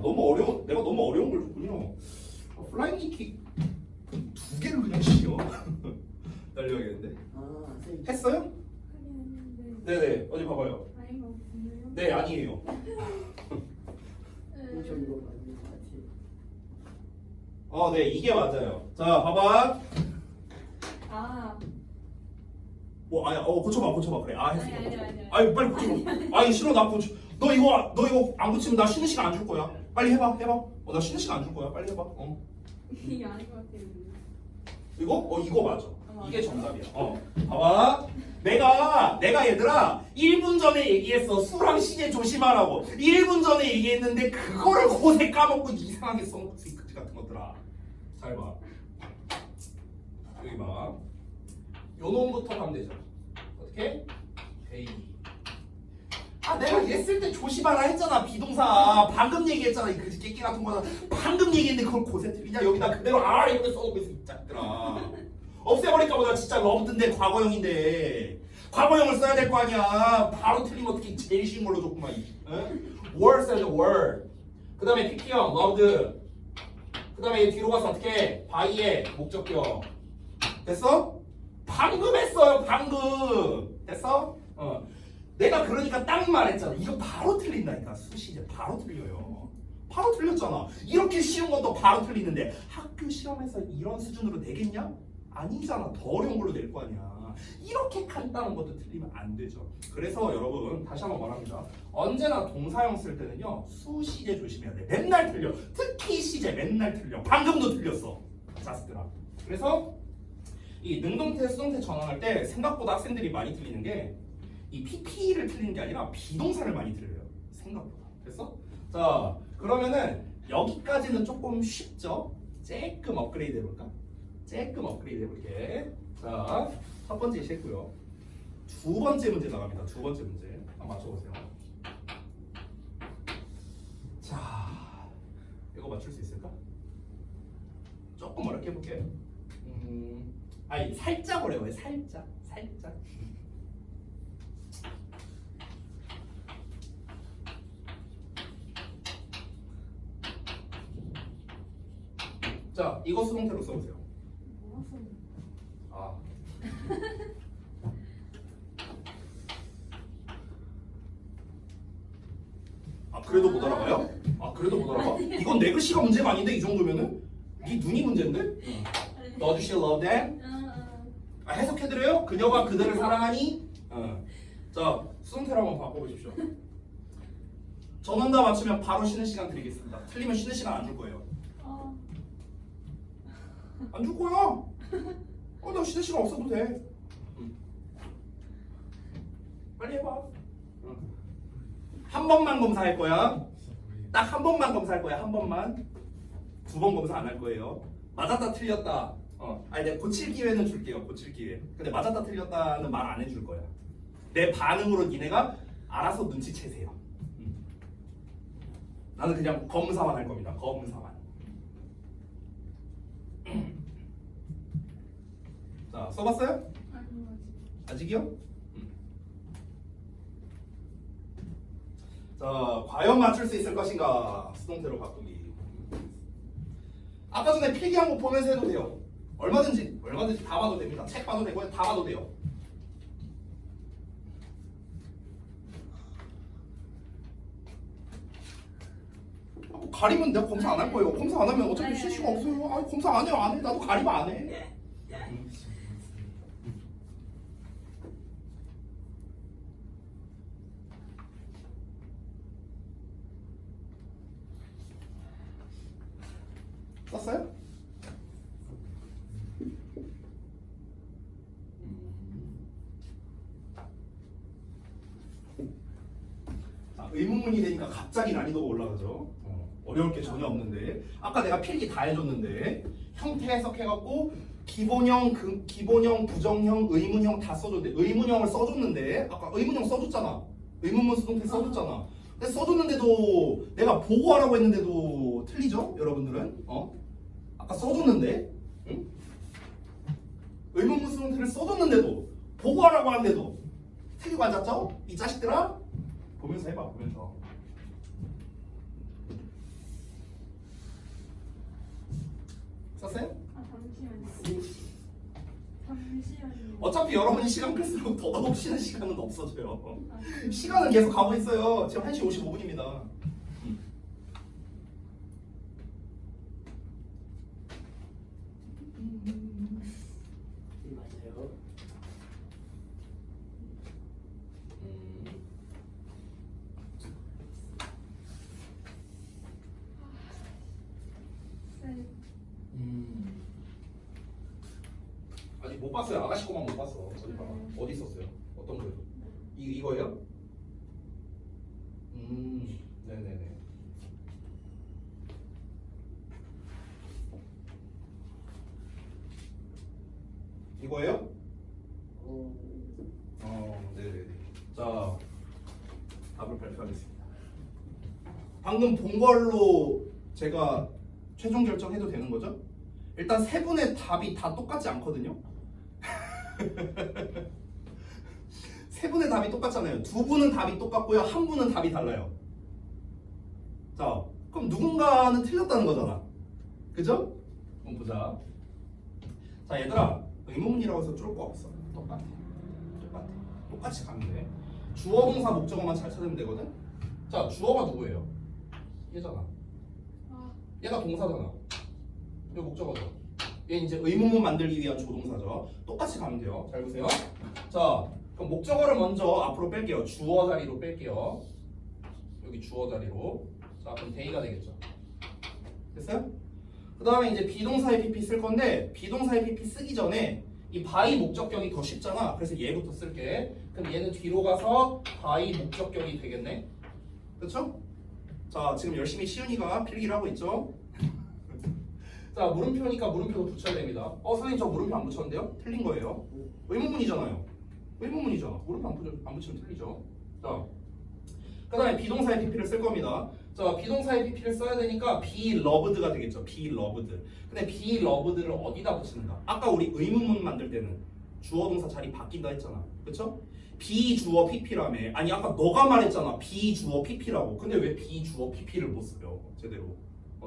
너무 어려운, 내가 너무 어려운 걸 줬군요. 플라잉 킥 2개를 그냥 쉬어. 날려야겠는데. 선생님. 했어요? 하긴 했는데. 네네. 어디 봐봐요. 아닌 것 같은데요? 네, 아니에요. 저 이거 맞는 것 같아요. 네, 이게 맞아요. 자, 봐봐. 고쳐봐. 그래. 했어. 아니. 빨리 고쳐. 싫어, 나 고쳐. 너 이거 안 고치면 나 쉬는 시간 안 줄 거야. 빨리 해봐. 나 쉬는 시간 안 줄 거야. 빨리 해봐. 이게 아닌 것 같아요. 이거 맞아. 이게 정답이야. 봐봐. 내가 얘들아 1분 전에 얘기했어. 수랑 시제 조심하라고. 1분 전에 얘기했는데 그거를 고세 까먹고 이상하게 써놓고 있어, 이 그지 같은 것들아. 잘 봐. 여기 봐. 요 놈부터 가면 되죠. 어떻게? A. 내가 얘 쓸 때 조심하라 했잖아. 비동사 방금 얘기했잖아. 이 그지 깨끼 같은 거는 방금 얘기했는데 그걸 고세 틀리냐. 여기다 그대로 이렇게 써놓고 있어, 이 짝들아. 없애버릴까 보다. 진짜 러브든데 과거형인데 과거형을 써야 될 거 아니야. 바로 틀리면 어떻게. 제일 쉬운 걸로 줬구만. were 써야죠. were. 그 다음에 PP형 loved. 그 다음에 얘 뒤로 가서 어떻게. by의 목적격. 됐어? 방금 했어요. 방금. 됐어? 내가 그러니까 딱 말했잖아. 이거 바로 틀린다니까. 수시제 바로 틀려요. 바로 틀렸잖아. 이렇게 쉬운 것도 바로 틀리는데 학교 시험에서 이런 수준으로 내겠냐? 아니잖아. 더 어려운 걸로 낼 거 아니야. 이렇게 간단한 것도 틀리면 안 되죠. 그래서 여러분 다시 한번 말합니다. 언제나 동사형 쓸 때는요, 수시제 조심해야 돼. 맨날 틀려. 특히 시제 맨날 틀려. 방금도 틀렸어, 자스들아. 그래서 이 능동태, 수동태 전환할 때 생각보다 학생들이 많이 틀리는 게 이 PP를 틀리는 게 아니라 비동사를 많이 틀려요. 생각보다. 됐어? 자, 그러면은 여기까지는 조금 쉽죠? 조금 업그레이드 해볼까? 조금 업그레이드 해볼게. 자, 첫 번째 했고요. 두 번째 문제 나갑니다. 두 번째 문제. 한번 맞춰보세요. 자, 이거 맞출 수 있을까? 조금 어렵게 해볼게. 살짝 어려워요. 살짝. 자, 이거 수동태로 써보세요. 그래도 못 알아봐요? 그래도 못 알아봐? 이건 내 글씨가 문제가 아닌데, 이 정도면은? 네 눈이 문제인데? Does she love them? 해석해드려요? 그녀가 그들을 사랑하니? 자, 수동태로 한번 바꿔보십시오. 전원다 맞추면 바로 쉬는 시간 드리겠습니다. 틀리면 쉬는 시간 안 줄 거예요. 안 줄 거야. 나 쉬는 시간 없어도 돼. 빨리 해봐. 한 번만 검사할 거야. 딱 한 번만 검사할 거야. 한 번만. 2번 검사 안 할 거예요. 맞았다 틀렸다. 내가 고칠 기회는 줄게요. 고칠 기회. 근데 맞았다 틀렸다는 말 안 해줄 거야. 내 반응으로 니네가 알아서 눈치채세요. 나는 그냥 검사만 할 겁니다. 검사만. 자, 써봤어요? 아직이요? 자, 과연 맞출 수 있을 것인가? 수동태로 바꾸기. 아까 전에 필기한 거 보면서 해도 돼요. 얼마든지 다 봐도 됩니다. 책 봐도 되고 다 봐도 돼요. 가리면 내가 검사 안 할 거예요. 검사 안 하면 어차피 실수가 없어요. 아, 검사 안 해요. 안 해. 나도 가리면 안 해. 썼어요? 자, 의문문이 되니까 갑자기 난이도가 올라가죠. 어려울 게 전혀 없는데 아까 내가 필기 다 해줬는데 형태 해석해갖고 기본형, 부정형, 의문형 다 써줬는데 의문형을 써줬는데 아까 의문형 써줬잖아. 의문문 수동태 써줬잖아. 근데 써줬는데도 내가 보고하라고 했는데도 틀리죠? 여러분들은? 아까 써줬는데 응? 의문문 수동태를 써줬는데도 보고하라고 하는데도 틀리고 앉았죠? 이 자식들아? 보면서 해봐. 보면서. 썼어요? 아 잠시만요. 잠시만요. 어차피 여러분이 시간 끌수록 더더욱 쉬는 시간은 없어져요. 아, 시간은 계속 가고 있어요. 지금 1시 55분입니다. 네, 맞아요. 네. 아직 못 봤어요. 아가씨 거만 못 봤어. 어디 봐. 어디 있었어요? 어떤 거요? 이거예요? 네네네. 이거예요? 네네네. 자, 답을 발표하겠습니다. 방금 본 걸로 제가 최종 결정해도 되는 거죠? 일단 세 분의 답이 다 똑같지 않거든요. 세 분의 답이 똑같잖아요. 두 분은 답이 똑같고요. 한 분은 답이 달라요. 자, 그럼 누군가는 틀렸다는 거잖아. 그죠? 한번 보자. 자, 얘들아, 의문문이라고 해서 쫄 거 없어. 똑같아. 똑같이 가면 돼. 주어, 동사, 목적어만 잘 찾으면 되거든. 자, 주어가 누구예요? 얘잖아. 아, 얘가 동사잖아. 이거 목적어죠. 얘 이제 의문문 만들기 위한 조동사죠. 똑같이 가면 돼요. 잘 보세요. 자, 그럼 목적어를 먼저 앞으로 뺄게요. 주어 자리로 뺄게요. 여기 주어 자리로. 자, 그럼 데이가 되겠죠. 됐어요? 그 다음에 이제 비동사의 PP 쓸 건데 비동사의 PP 쓰기 전에 이 by 목적격이 더 쉽잖아. 그래서 얘부터 쓸게. 그럼 얘는 뒤로 가서 by 목적격이 되겠네. 그렇죠? 자, 지금 열심히 시윤이가 필기를 하고 있죠. 자, 물음표니까 물음표도 붙여야 됩니다. 선생님 저 물음표 안 붙였는데요? 틀린 거예요. 의문문이잖아요. 의문문이잖아. 물음표 안 붙이면 틀리죠. 자, 그 다음에 비동사의 PP를 쓸 겁니다. 자, 비동사의 PP를 써야 되니까 be loved가 되겠죠. be loved. 근데 be loved를 어디다 붙이는가? 아까 우리 의문문 만들 때는 주어 동사 자리 바뀐다 했잖아. 그쵸? be 주어 PP라며. 아니 아까 너가 말했잖아. be 주어 PP라고. 근데 왜 be 주어 PP를 못 써요? 제대로.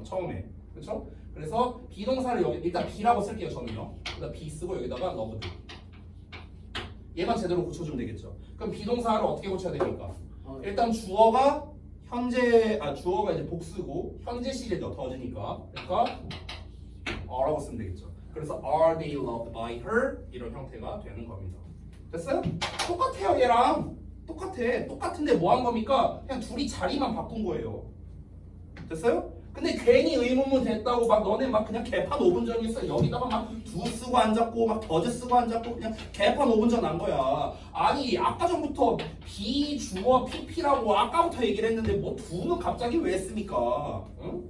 처음에. 그쵸? 그래서 비동사를 여기 일단 be라고 쓸게요. 저는요. 일단 be 쓰고 여기다가 loved. 얘만 제대로 고쳐주면 되겠죠. 그럼 비동사를 어떻게 고쳐야 됩니까? 일단 주어가 주어가 이제 복수고 현재 시제 더해지니까 그러니까 are라고 쓰면 되겠죠. 그래서 are they loved by her 이런 형태가 되는 겁니다. 됐어요? 똑같아요. 얘랑 똑같은데 뭐 한 겁니까? 그냥 둘이 자리만 바꾼 거예요. 됐어요? 근데 괜히 의문문 됐다고 막 너네 막 그냥 개판 5분 전이었어. 여기다가 막 두 쓰고 앉았고 막 더즈 쓰고 앉았고 그냥 개판 5분 전 한 거야. 아니 아까 전부터 be 주어 PP라고 아까부터 얘기를 했는데 뭐 두는 갑자기 왜 했습니까? 응?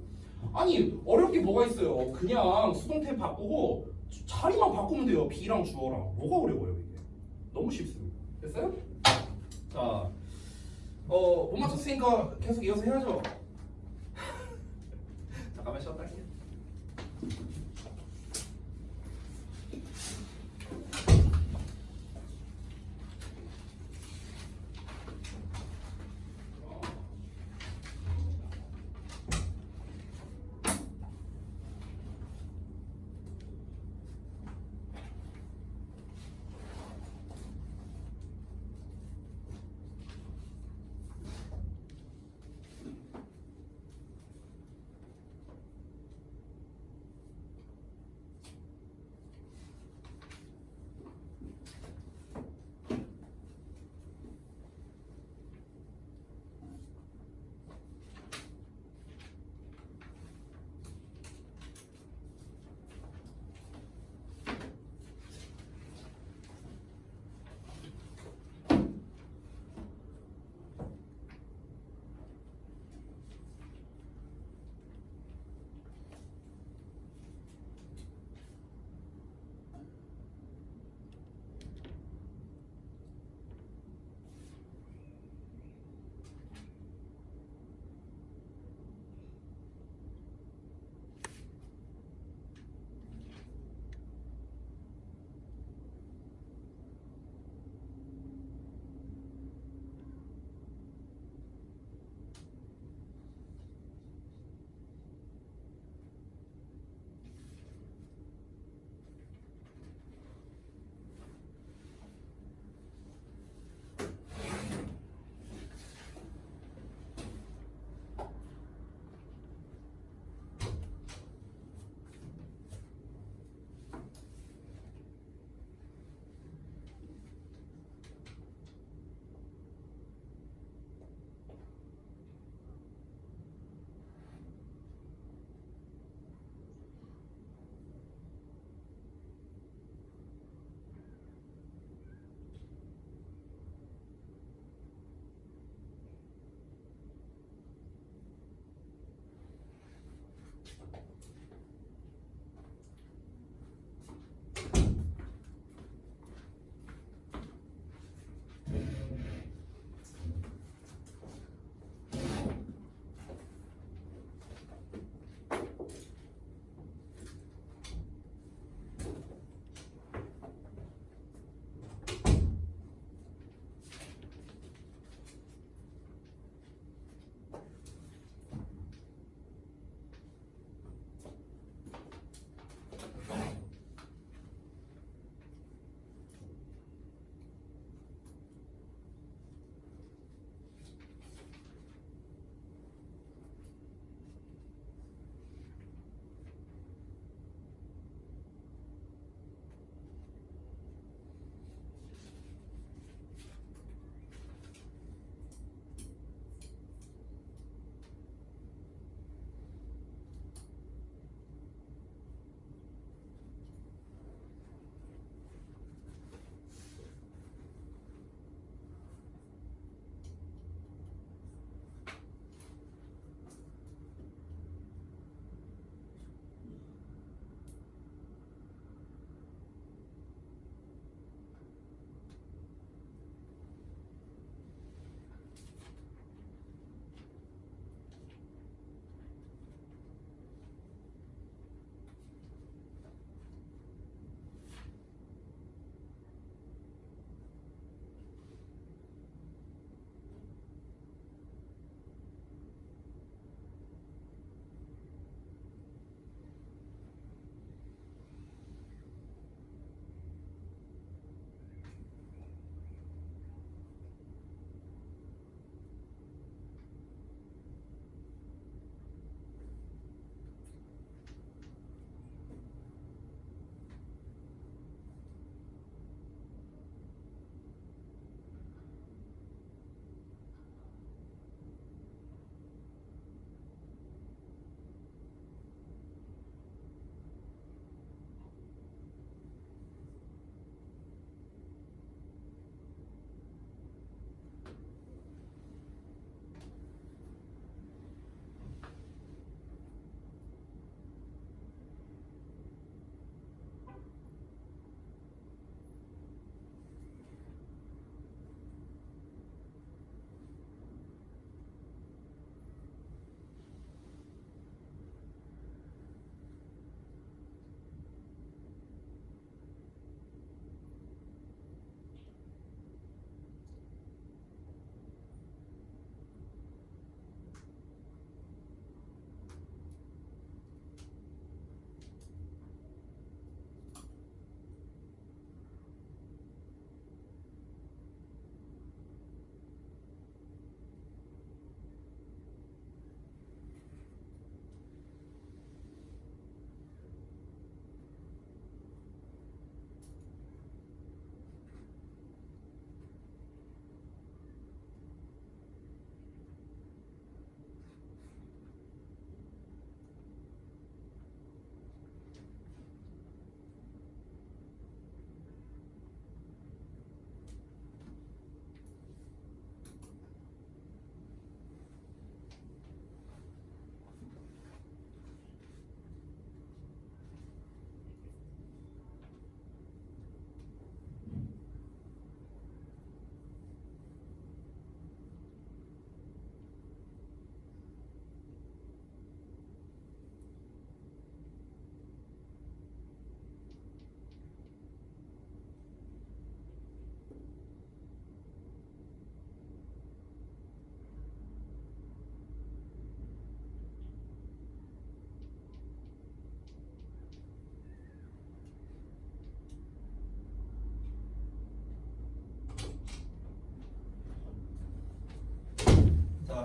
아니 어려울 게 뭐가 있어요. 그냥 수동태 바꾸고 자리만 바꾸면 돼요. be랑 주어랑. 뭐가 어려워요 이게? 너무 쉽습니다. 됐어요? 자, 못 맞췄으니까 계속 이어서 해야죠. 잠깐만 쉬었다 할게요.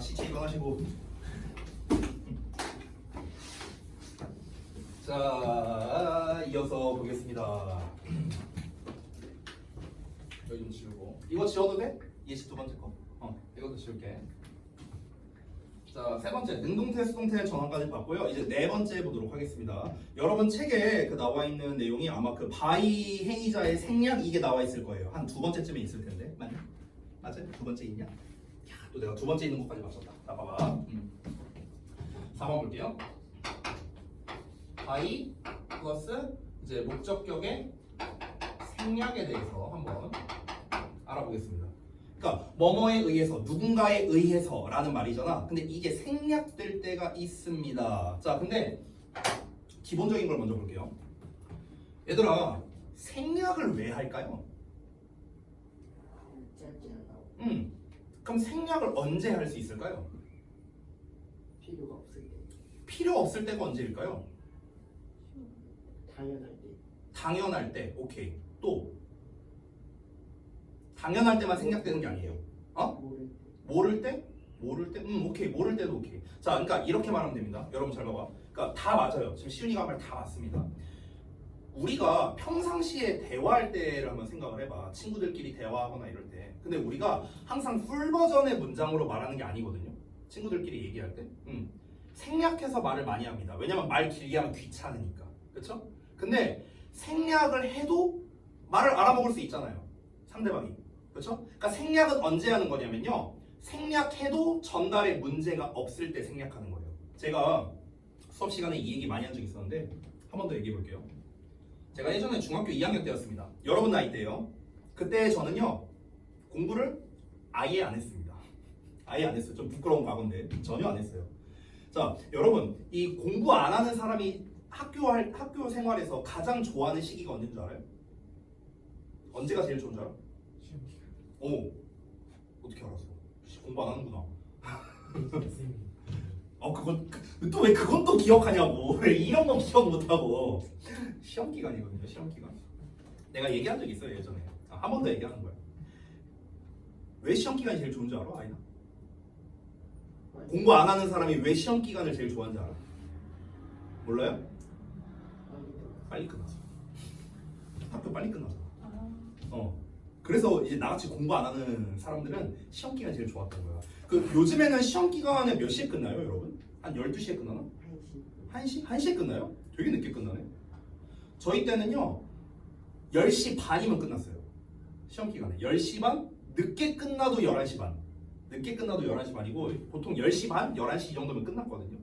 시체 일어나시고. 자, 이어서 보겠습니다. 여기 좀 지우고. 이거 지워도 돼? 예시 두 번째 거. 이것도 지울게. 자, 세 번째 능동태, 수동태 전환까지 봤고요. 이제 네 번째 보도록 하겠습니다. 여러분 책에 그 나와 있는 내용이 아마 그 바이 행위자의 생략 이게 나와 있을 거예요. 한 두 번째쯤에 있을 텐데. 맞나? 맞아요? 두 번째 있냐? 야, 또 내가 두 번째 있는 것까지 맞췄다. 자, 봐봐. 4번 볼게요. 바이 플러스 이제 목적격의 생략에 대해서 한번 알아보겠습니다. 그러니까 뭐뭐에 의해서, 누군가에 의해서라는 말이잖아. 근데 이게 생략될 때가 있습니다. 자, 근데 기본적인 걸 먼저 볼게요. 얘들아, 생략을 왜 할까요? 짧지 않아. 그럼 생략을 언제 할 수 있을까요? 필요가 없을 때. 필요 없을 때가 언제일까요? 당연할 때. 당연할 때. 오케이. 또 당연할 때만 생략되는 게 아니에요. 모를 때? 모를 때? 오케이. 모를 때도 오케이. 자, 그러니까 이렇게 말하면 됩니다. 여러분 잘 봐봐. 그러니까 다 맞아요. 지금 시윤이가 한 말 다 맞습니다. 우리가 평상시에 대화할 때를 한번 생각을 해봐. 친구들끼리 대화하거나 이럴 때. 근데 우리가 항상 풀 버전의 문장으로 말하는 게 아니거든요. 친구들끼리 얘기할 때. 생략해서 말을 많이 합니다. 왜냐면 말 길게 하면 귀찮으니까. 그렇죠? 근데 생략을 해도 말을 알아먹을 수 있잖아요. 상대방이. 그렇죠? 그러니까 생략은 언제 하는 거냐면요. 생략해도 전달에 문제가 없을 때 생략하는 거예요. 제가 수업 시간에 이 얘기 많이 한 적이 있었는데 한 번 더 얘기해 볼게요. 제가 예전에 중학교 2학년 때였습니다. 여러분 나이 때요. 그때 저는요. 공부를 아예 안 했습니다. 아예 안 했어요. 좀 부끄러운 과거인데 전혀 안 했어요. 자, 여러분 이 공부 안 하는 사람이 학교 생활에서 가장 좋아하는 시기가 언제인 줄 알아요? 언제가 제일 좋은 줄 알아? 오, 어떻게 알았어? 공부 안 하는구나. 또 왜 그건 또 기억하냐고. 왜 이런 건 기억 못하고. 시험 기간이거든요. 시험 기간. 내가 얘기한 적 있어요 예전에. 한 번 더 얘기하는 거야. 왜 시험 기간이 제일 좋은 줄 알아, 아이나? 공부 안 하는 사람이 왜 시험 기간을 제일 좋아하는지 알아? 몰라요? 빨리 끝나서. 학교 빨리 끝나서. 그래서 이제 나같이 공부 안 하는 사람들은 시험 기간이 제일 좋았던 거야. 그 요즘에는 시험 기간에 몇 시에 끝나요, 여러분? 한 12시에 끝나나? 1시? 1시에 끝나요? 되게 늦게 끝나네. 저희 때는요. 10시 반이면 끝났어요. 시험 기간에. 10시 반? 늦게 끝나도 11시 반. 늦게 끝나도 11시 반이고 보통 10시 반? 11시 이 정도면 끝났거든요.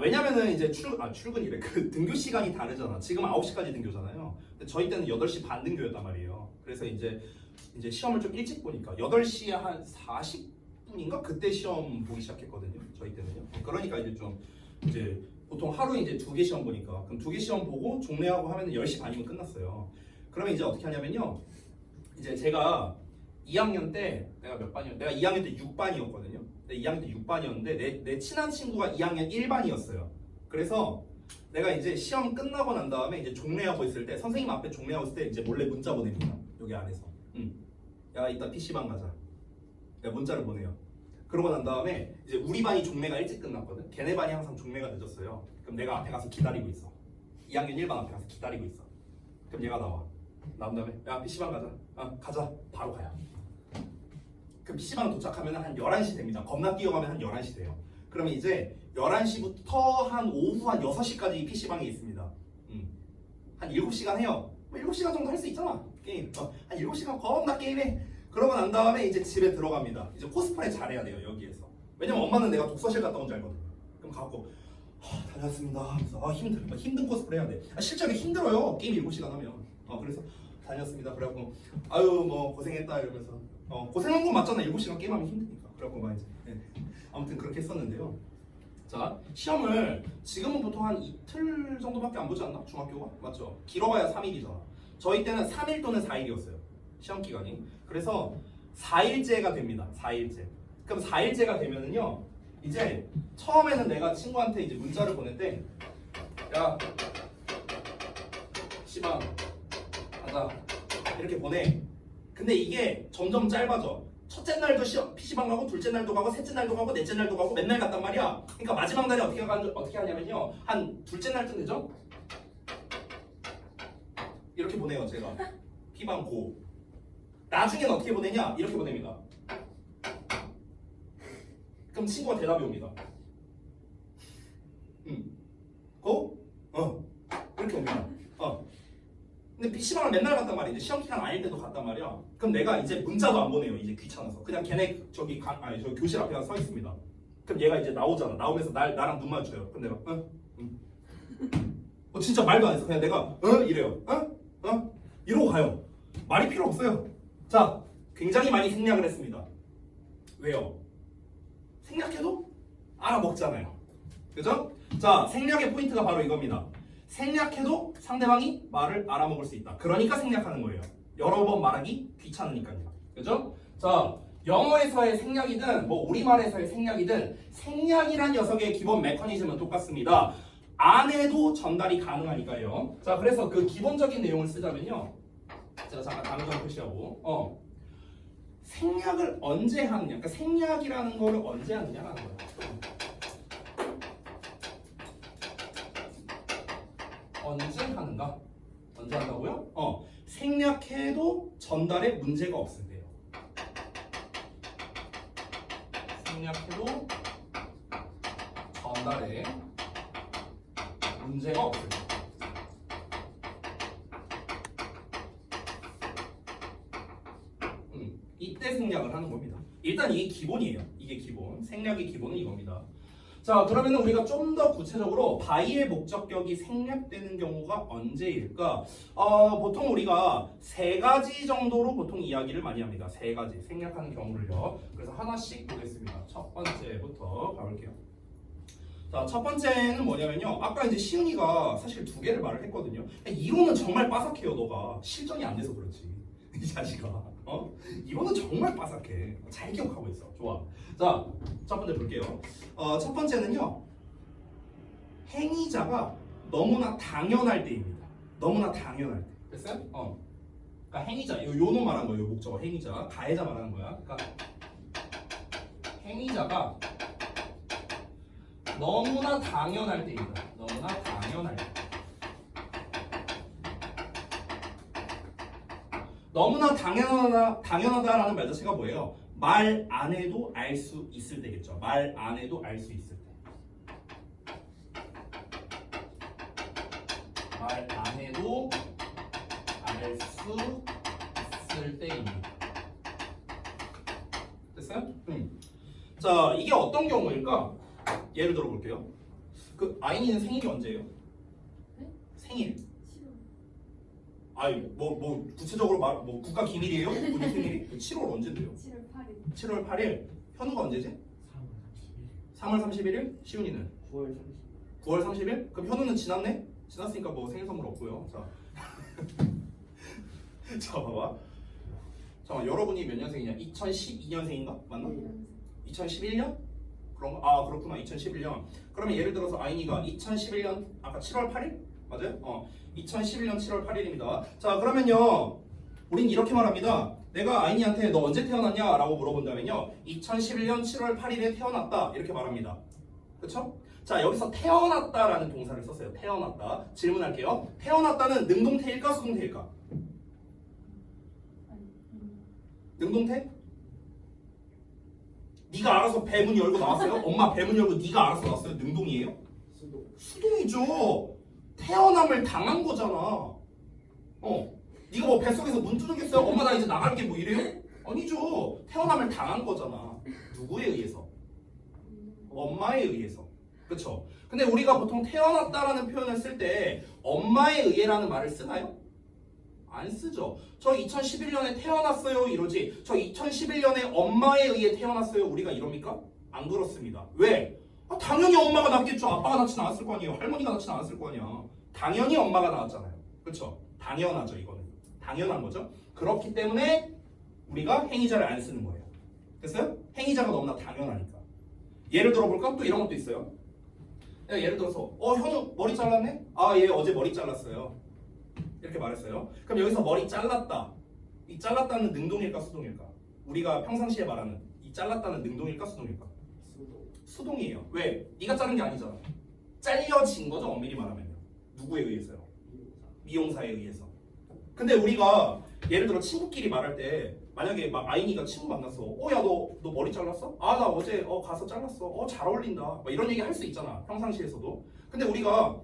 왜냐면은 이제 출근이래. 그 등교 시간이 다르잖아. 지금 9시까지 등교잖아요. 근데 저희 때는 8시 반 등교였단 말이에요. 그래서 이제 시험을 좀 일찍 보니까 8시에 한 40분인가 그때 시험 보기 시작했거든요. 저희 때는요. 그러니까 이제 보통 하루에 이제 2개 시험 보니까 그럼 2개 시험 보고 종례하고 하면 10시 반이면 끝났어요. 그러면 이제 어떻게 하냐면요. 이제 제가 2학년 때 내가 몇 반이었? 내가 2학년 때 6반이었거든요. 2학년 때 6반이었는데 내 친한 친구가 2학년 1반이었어요. 그래서 내가 이제 시험 끝나고 난 다음에 이제 종례하고 있을 때 선생님 앞에 종례하고 있을 때 이제 몰래 문자 보냅니다. 여기 안에서. 야, 이따 PC방 가자. 내가 문자를 보내요. 그러고 난 다음에 이제 우리 반이 종례가 일찍 끝났거든. 걔네 반이 항상 종례가 늦었어요. 그럼 내가 앞에 가서 기다리고 있어. 2학년 1반 앞에 가서 기다리고 있어. 그럼 얘가 나와. 나온 다음에 야, PC방 가자. 가자. 바로 가요. 그럼 PC방 도착하면 한 11시 됩니다. 겁나 뛰어가면 한 11시 돼요. 그러면 이제 11시부터 한 오후 한 6시까지 PC방에 있습니다. 한 7시간 해요. 뭐 7시간 정도 할 수 있잖아. 게임. 한 7시간 겁나 게임해. 그러고 난 다음에 이제 집에 들어갑니다. 이제 코스프레 잘해야 돼요, 여기에서. 왜냐면 엄마는 내가 독서실 갔다 온 줄 알거든. 그럼 가고 다녔습니다 하면서 힘든 코스프레 해야 돼. 실제로 힘들어요. 게임 7시간 하면. 그래서 다녔습니다. 그래갖고 아유 뭐 고생했다 이러면서 고생한 건 맞잖아. 7시간 게임하면 힘드니까. 그래갖고 막 이제 아무튼 그렇게 했었는데요. 자, 시험을 지금은 보통 한 이틀 정도밖에 안 보지 않나? 중학교가? 맞죠? 길어봐야 3일이잖아. 저희 때는 3일 또는 4일이었어요. 시험 기간이. 그래서 4일제가 됩니다. 4일제. 그럼 4일제가 되면은요. 이제 처음에는 내가 친구한테 이제 문자를 보낼 때 야, 시방 가자. 이렇게 보내. 근데 이게 점점 짧아져. 첫째 날도 PC방 가고 둘째 날도 가고 셋째 날도 가고 넷째 날도 가고 맨날 갔단 말이야. 그러니까 마지막 날에 어떻게 하냐면요. 한 둘째 날쯤 되죠? 이렇게 보내요 제가. P방 고. 나중엔 어떻게 보내냐? 이렇게 보냅니다. 그럼 친구가 대답이 옵니다. 고? 이렇게 옵니다. 근데 PC방을 맨날 갔단 말이야. 이제 시험 기간 아닐 때도 갔단 말이야. 그럼 내가 이제 문자도 안 보내요. 이제 귀찮아서. 그냥 걔네 저기 저기 교실 앞에 가서 서 있습니다. 그럼 얘가 이제 나오잖아. 나오면서 나랑 눈 마주쳐요. 그럼 내가 진짜 말도 안 했어. 그냥 내가 이래요. 이러고 가요. 말이 필요 없어요. 자, 굉장히 많이 생략을 했습니다. 왜요? 생략해도 알아먹잖아요. 그죠? 자, 생략의 포인트가 바로 이겁니다. 생략해도 상대방이 말을 알아먹을 수 있다. 그러니까 생략하는 거예요. 여러 번 말하기 귀찮으니까요. 그죠? 자, 영어에서의 생략이든 뭐 우리말에서의 생략이든 생략이란 녀석의 기본 메커니즘은 똑같습니다. 안 해도 전달이 가능하니까요. 자, 그래서 그 기본적인 내용을 쓰자면요. 제가 잠깐 단어점 표시하고 생략을 언제 하느냐. 그러니까 생략이라는 거를 언제 하느냐라는 거예요. 언제 하는가? 언제 한다고요? 생략해도 전달에 문제가 없을 때요. 생략해도 전달에 문제가 없을 때. 이때 생략을 하는 겁니다. 일단 이게 기본이에요. 이게 기본. 생략의 기본은 이겁니다. 자, 그러면 우리가 좀 더 구체적으로 바이의 목적격이 생략되는 경우가 언제일까? 보통 우리가 세 가지 정도로 보통 이야기를 많이 합니다. 세 가지 생략하는 경우를요. 그래서 하나씩 보겠습니다. 첫 번째부터 가볼게요. 자, 첫 번째는 뭐냐면요. 아까 이제 시은이가 사실 두 개를 말을 했거든요. 이론은 정말 빠삭해요. 너가 실전이 안 돼서 그렇지. 이 자식아. 이거는 정말 빠삭해. 잘 기억하고 있어. 좋아. 자, 첫 번째 볼게요. 첫 번째는요. 행위자가 너무나 당연할 때입니다. 너무나 당연할 때. 됐어요? 그러니까 행위자, 요놈 말한 거예요. 목적어 행위자, 가해자 말하는 거야. 그러니까 행위자가 너무나 당연할 때입니다. 너무나 당연할 때. 너무나 당연하다라는 말 자체가 뭐예요? 말 안 해도 알 수 있을 때겠죠. 말 안 해도 알 수 있을 때. 말 안 해도 알 수 있을 때입니다. 됐어요? 자, 이게 어떤 경우일까? 예를 들어 볼게요. 그 아인이는 생일이 언제예요? 네? 생일. 7월. 아니 뭐 구체적으로 뭐 국가 기밀이에요? 본인 생일이? 7월 언제인데요? 7월 8일. 7월 8일. 현우가 언제지? 3월 31일. 시훈이는 9월 30일. 9월 30일? 그럼 현우는 지났네? 지났으니까 뭐 생일 선물 없고요. 자, 자 봐봐. 잠깐 여러분이 몇 년생이냐? 2012년생인가? 맞나? 2011년? 그런가? 그렇구나. 2011년. 그러면 예를 들어서 아인이가 2011년 아까 7월 8일? 맞아요? 2011년 7월 8일입니다. 자, 그러면요. 우린 이렇게 말합니다. 내가 아인이한테 너 언제 태어났냐? 라고 물어본다면요. 2011년 7월 8일에 태어났다. 이렇게 말합니다. 그쵸? 자, 여기서 태어났다라는 동사를 썼어요. 태어났다. 질문할게요. 태어났다는 능동태일까? 수동태일까? 능동태? 네가 알아서 배문 열고 나왔어요? 엄마 배문 열고 네가 알아서 나왔어요? 능동이에요? 수동이죠. 태어남을 당한 거잖아. 네가 뭐 뱃속에서 문 두들겼어요? 엄마 나 이제 나갈게 뭐 이래요? 아니죠. 태어남을 당한 거잖아. 누구에 의해서? 엄마에 의해서. 그쵸? 근데 우리가 보통 태어났다라는 표현을 쓸 때 엄마에 의해라는 말을 쓰나요? 안 쓰죠. 저 2011년에 태어났어요 이러지. 저 2011년에 엄마에 의해 태어났어요 우리가 이럽니까? 안 그렇습니다. 왜? 당연히 엄마가 낳겠죠. 아빠가 낳진 않았을 거 아니에요. 할머니가 낳진 않았을 거 아니야. 당연히 엄마가 낳았잖아요. 그쵸? 당연하죠. 이거는 당연한 거죠. 그렇기 때문에 우리가 행위자를 안 쓰는 거예요. 됐어요? 행위자가 너무나 당연하니까. 예를 들어볼까? 또 이런 것도 있어요. 예를 들어서 현우 머리 잘랐네? 얘 어제 머리 잘랐어요. 이렇게 말했어요. 그럼 여기서 머리 잘랐다. 이 잘랐다는 능동일까 수동일까? 우리가 평상시에 말하는 이 잘랐다는 능동일까 수동일까? 수도. 수동이에요. 왜? 네가 자른 게 아니잖아. 잘려진 거죠. 엄밀히 말하면요. 누구에 의해서요? 미용사에 의해서. 근데 우리가 예를 들어 친구끼리 말할 때 만약에 막 아인이가 친구 만났어. 야 너 머리 잘랐어? 아 나 어제 가서 잘랐어. 잘 어울린다. 막 이런 얘기 할 수 있잖아. 평상시에서도. 근데 우리가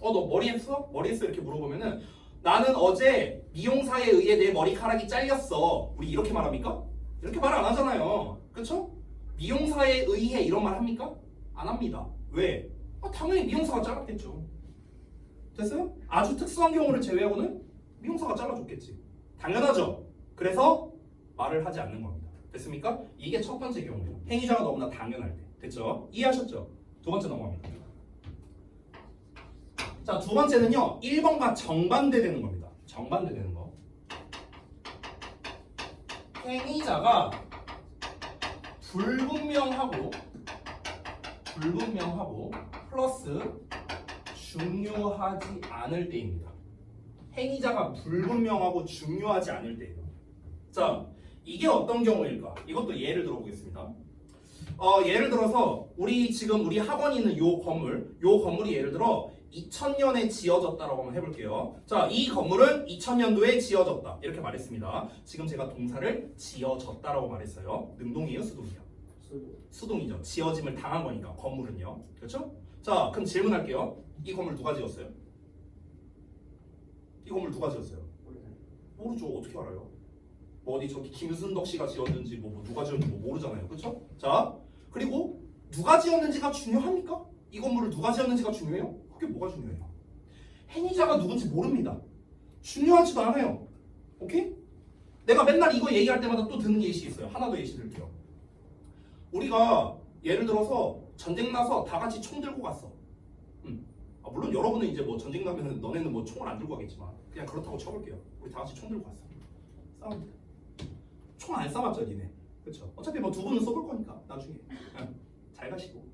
너 머리 했어? 머리 했어? 이렇게 물어보면은 나는 어제 미용사에 의해 내 머리카락이 잘렸어. 우리 이렇게 말합니까? 이렇게 말 안 하잖아요. 그쵸? 미용사에 의해 이런 말 합니까? 안 합니다. 왜? 당연히 미용사가 잘랐겠죠. 됐어요? 아주 특수한 경우를 제외하고는 미용사가 잘라줬겠지. 당연하죠. 그래서 말을 하지 않는 겁니다. 됐습니까? 이게 첫 번째 경우예요. 행위자가 너무나 당연할 때. 됐죠? 이해하셨죠? 두 번째 넘어갑니다. 자, 두 번째는요. 1번과 정반대되는 겁니다. 정반대되는 거. 행위자가 불분명하고 플러스 중요하지 않을 때입니다. 행위자가 불분명하고 중요하지 않을 때예요. 자, 이게 어떤 경우일까? 이것도 예를 들어보겠습니다. 예를 들어서 우리 학원이 있는 요 건물이 예를 들어 2000년에 지어졌다라고 한번 해볼게요. 자, 이 건물은 2000년도에 지어졌다 이렇게 말했습니다. 지금 제가 동사를 지어졌다라고 말했어요. 능동이에요, 수동이에요? 수동이죠. 지어짐을 당한 거니까 건물은요. 그렇죠? 자, 그럼 질문할게요. 이 건물 누가 지었어요? 이 건물 누가 지었어요? 모르죠. 어떻게 알아요? 뭐 어디 저기 김순덕 씨가 지었는지 뭐 누가 지었는지 뭐 모르잖아요. 그렇죠? 자, 그리고 누가 지었는지가 중요합니까? 이 건물을 누가 지었는지가 중요해요? 그게 뭐가 중요해요? 행위자가 누군지 모릅니다. 중요하지도 않아요. 오케이? 내가 맨날 이거 얘기할 때마다 또 듣는 예시 있어요. 하나 더 예시 들게요. 우리가 예를 들어서 전쟁 나서 다 같이 총 들고 갔어. 물론 여러분은 이제 뭐 전쟁 나면은 너네는 뭐 총을 안 들고 가겠지만 그냥 그렇다고 쳐볼게요. 우리 다 같이 총 들고 갔어. 싸웁니다. 총 안 쏴봤죠, 니네. 그렇죠? 어차피 뭐 두 분은 쏘볼 거니까 나중에. 잘 가시고.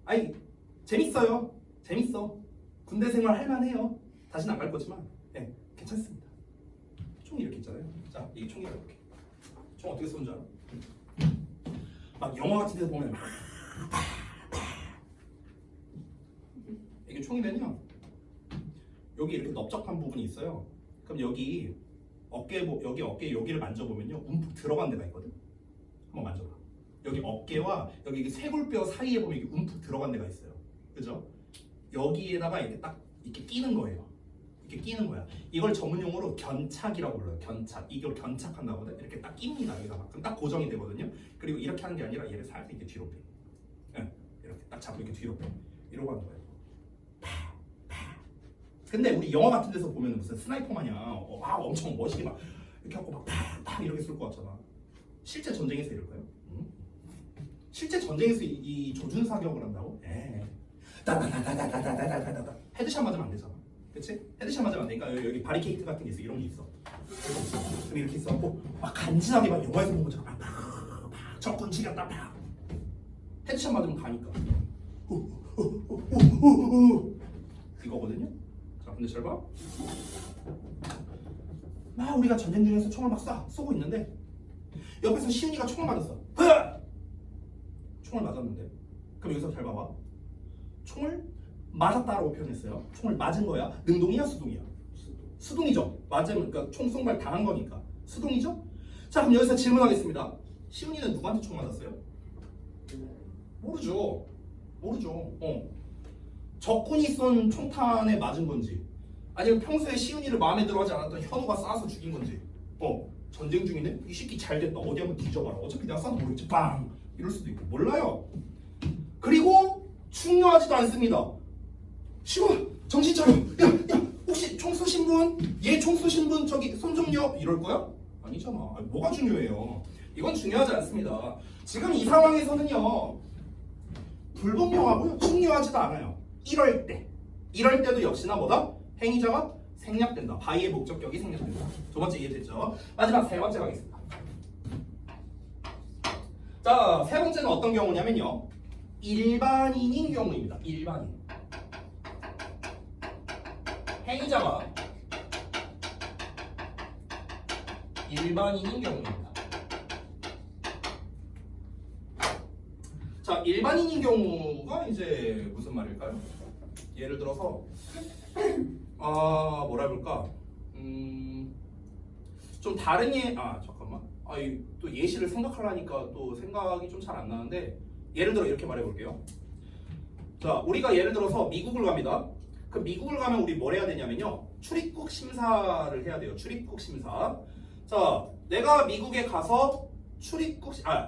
아니 재밌어요. 재밌어. 군대 생활 할만해요. 다시는 안 갈 거지만, 네, 괜찮습니다. 총이 이렇게 있잖아요. 자, 이게 총이야 이렇게. 총 어떻게 쏘는 줄 알아? 막 영화 같은 데서 보면 이게 총이면요. 여기 이렇게 넓적한 부분이 있어요. 그럼 여기 여기를 만져보면요, 움푹 들어간 데가 있거든. 한번 만져봐. 여기 어깨와 여기 쇄골뼈 사이에 보면 이게 움푹 들어간 데가 있어요. 그죠? 여기에다가 이렇게 딱 이렇게 끼는 거예요. 이렇게 끼는 거야. 이걸 전문 용어로 견착이라고 불러요. 견착. 이걸 견착한다고 하거든. 이렇게 딱 낍니다. 여기다가. 그럼 딱 고정이 되거든요. 그리고 이렇게 하는 게 아니라 얘를 살짝 이렇게 뒤로 빼. 이렇게 딱 잡고 이렇게 뒤로 빼. 이러고 하는 거예요. 근데 우리 영화 같은 데서 보면 무슨 스나이퍼 마냥 엄청 멋있게 막 이렇게 하고 막 팍팍 이렇게 쏠 것 같잖아. 실제 전쟁에서 이럴까요? 실제 전쟁에서 이 조준 사격을 한다고? 따다다다다다다다다다 헤드샷 맞으면 안 되잖아. 그치? 헤드샷 맞으면 안 되니까 여기 바리케이트 같은 게 있어. 이런 게 있어. 그럼 이렇게 있어갖고 막 간지나게 막 영화에서 본 것처럼 팍팍 적군 치겠다 팍 헤드샷 맞으면 가니까 이거거든요. 자, 근데 잘 봐. 막 우리가 전쟁 중에서 총을 막 쏘고 있는데 옆에서 시은이가 총을 맞았어. 총을 맞았는데 그럼 여기서 잘 봐봐. 총을 맞았다라고 표현했어요. 총을 맞은 거야. 능동이야, 수동이야? 수동이죠. 맞으면 그러니까 총 쏜 걸 당한 거니까 수동이죠. 자, 그럼 여기서 질문하겠습니다. 시은이는 누구한테 총 맞았어요? 모르죠. 적군이 쏜 총탄에 맞은 건지 아니면 평소에 시은이를 마음에 들어하지 않았던 현우가 쏴서 죽인 건지. 전쟁 중인데 이 새끼 잘 됐다. 어디 한번 뒤져봐라. 어차피 내가 쏴도 모르겠지. 빵! 이럴 수도 있고 몰라요. 그리고 중요하지도 않습니다. 시원 정신 차려. 야 혹시 총 쏘신 분? 얘 총 쏘신 분 저기 손 좀요. 이럴 거야? 아니잖아. 뭐가 중요해요? 이건 중요하지 않습니다. 지금 이 상황에서는요 불분명하고요 중요하지도 않아요. 이럴 때도 역시나 뭐다? 행위자가 생략된다. 바이의 목적격이 생략된다. 두 번째 이해됐죠? 마지막 세 번째 가겠습니다. 자, 세 번째는 어떤 경우냐면요, 일반인인 경우입니다. 일반인. 행위자가 일반인인 경우입니다. 자, 일반인인 경우가 이제 무슨 말일까요? 예를 들어서 뭐라 해볼까? 좀 다른 잠깐만. 또 예시를 생각하려니까 또 생각이 좀 잘 안 나는데 예를 들어 이렇게 말해볼게요. 자, 우리가 예를 들어서 미국을 갑니다. 그 미국을 가면 우리 뭘 해야 되냐면요. 출입국 심사를 해야 돼요. 출입국 심사. 자, 내가 미국에 가서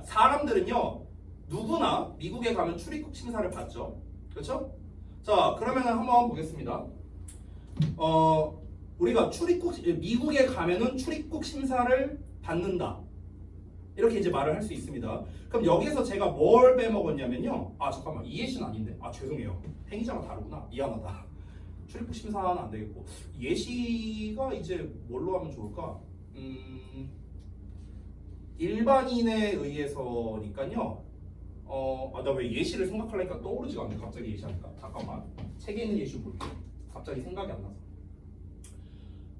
사람들은요. 누구나 미국에 가면 출입국 심사를 받죠. 그렇죠? 자, 그러면 한번 보겠습니다. 우리가 미국에 가면은 출입국 심사를 받는다. 이렇게 이제 말을 할 수 있습니다. 그럼 여기에서 제가 뭘 빼먹었냐면요. 잠깐만. 이 예시는 아닌데. 죄송해요. 행위자가 다르구나. 미안하다. 출입국 심사는 안 되겠고. 예시가 이제 뭘로 하면 좋을까? 일반인에 의해서니까요. 나 왜 예시를 생각하려니까 떠오르지가 않네. 갑자기 예시하니까. 잠깐만. 책에 있는 예시 볼게요. 갑자기 생각이 안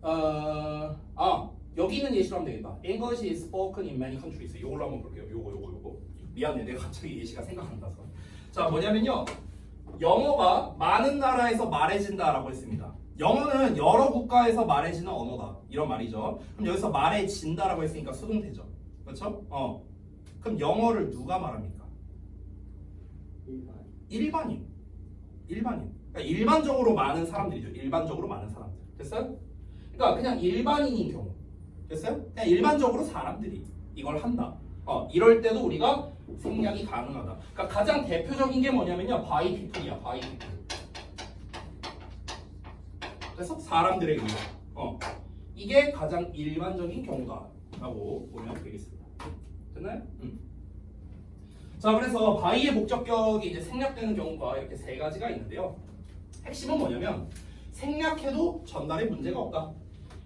나서. 여기 있는 예시로 하면 되겠다. English is spoken in many countries. 이걸로 한번 볼게요. 요거. 미안해. 내가 갑자기 예시가 생각 안 나서. 자, 뭐냐면요. 영어가 많은 나라에서 말해진다라고 했습니다. 영어는 여러 국가에서 말해지는 언어다. 이런 말이죠. 그럼 여기서 말해진다라고 했으니까 수동태죠. 그렇죠? 그럼 영어를 누가 말합니까? 일반인. 그러니까 일반적으로 많은 사람들이죠. 일반적으로 많은 사람들. 됐어요? 그러니까 그냥 일반인인 경우. 됐어요? 그냥 일반적으로 사람들이 이걸 한다. 이럴 때도 우리가 생략이 가능하다. 그러니까 가장 대표적인 게 뭐냐면요. by people이야. by people. 그래서 사람들에 의해. 이게 가장 일반적인 경우다라고 보면 되겠습니다. 됐나요? 자, 그래서 by의 목적격이 이제 생략되는 경우가 이렇게 세 가지가 있는데요. 핵심은 뭐냐면 생략해도 전달에 문제가 없다.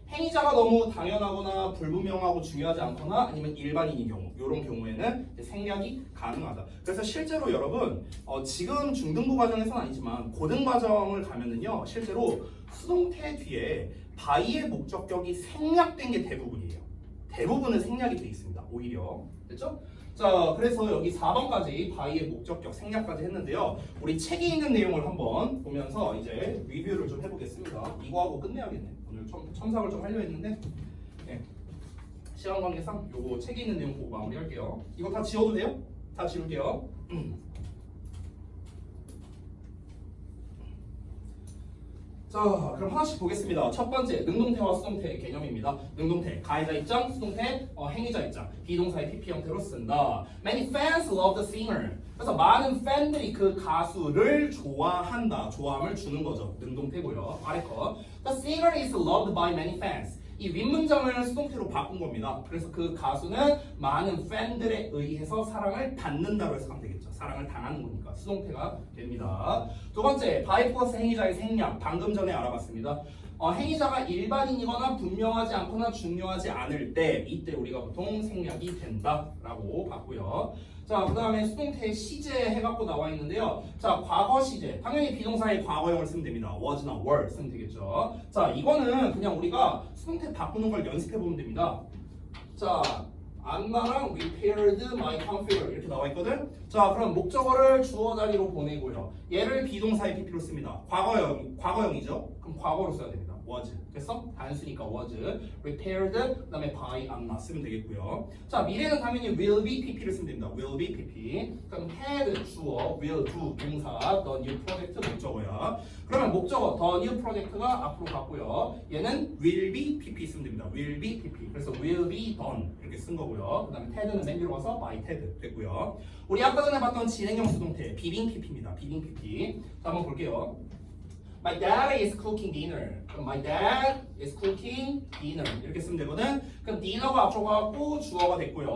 행위자가 너무 당연하거나 불분명하고 중요하지 않거나 아니면 일반인인 경우 이런 경우에는 생략이 가능하다. 그래서 실제로 여러분 지금 중등부 과정에서는 아니지만 고등 과정을 가면은요 실제로 수동태 뒤에 by의 목적격이 생략된 게 대부분이에요. 대부분은 생략이 돼 있습니다. 오히려 됐죠? 자, 그래서 여기 4번까지 by의 목적격 생략까지 했는데요. 우리 책에 있는 내용을 한번 보면서 이제 리뷰를 좀 해보겠습니다. 이거 하고 끝내야겠네. 오늘 첨삭을 좀 하려 했는데 시간 관계상 요거 책에 있는 내용 보고 마무리할게요. 이거 다 지워도 돼요? 다 지울게요. 자, 그럼 하나씩 보겠습니다. 첫 번째, 능동태와 수동태의 개념입니다. 능동태, 가해자 입장, 수동태, 행위자 입장. 비동사의 PP 형태로 쓴다. Many fans love the singer. 그래서 많은 팬들이 그 가수를 좋아한다. 좋아함을 주는 거죠. 능동태고요. 아래 거. The singer is loved by many fans. 이 윗문장을 수동태로 바꾼 겁니다. 그래서 그 가수는 많은 팬들에 의해서 사랑을 받는다고 해서 하면 되겠죠. 사랑을 당하는 거니까 수동태가 됩니다. 두 번째, by 플러스 행위자의 생략. 방금 전에 알아봤습니다. 행위자가 일반인이거나 분명하지 않거나 중요하지 않을 때 이때 우리가 보통 생략이 된다라고 봤고요. 자, 그 다음에 수동태 시제 해갖고 나와 있는데요. 자, 과거 시제. 당연히 비동사의 과거형을 쓰면 됩니다. was나 were 쓰면 되겠죠. 자, 이거는 그냥 우리가 수동태 바꾸는 걸 연습해보면 됩니다. 자, 안나랑 repaired my computer 이렇게 나와 있거든. 자, 그럼 목적어를 주어 자리로 보내고요. 얘를 비동사의 PP로 씁니다. 과거형이죠. 그럼 과거로 써야 됩니다. was. 됐어? 단수니까 was. repaired 그다음에 by 안나 쓰면 되겠고요. 자, 미래는 당연히 will be PP를 쓰면 됩니다. will be PP. 그럼 had 주어, will do 동사, the new project 목적어야. 그러면 목적어 the new project가 앞으로 갔고요. 얘는 will be PP 쓰면 됩니다. will be PP. 그래서 will be done 이렇게 쓴 거고요. 그다음에 ted는 맨 뒤로 가서 by ted 됐고요. 우리 아까 전에 봤던 진행형 수동태 비빙 PP입니다. 비빙 PP. 자, 한번 볼게요. My dad is cooking dinner. 그럼 my dad is cooking dinner 이렇게 쓰면 되거든. 그럼 dinner가 앞으로 가고 주어가 됐고요.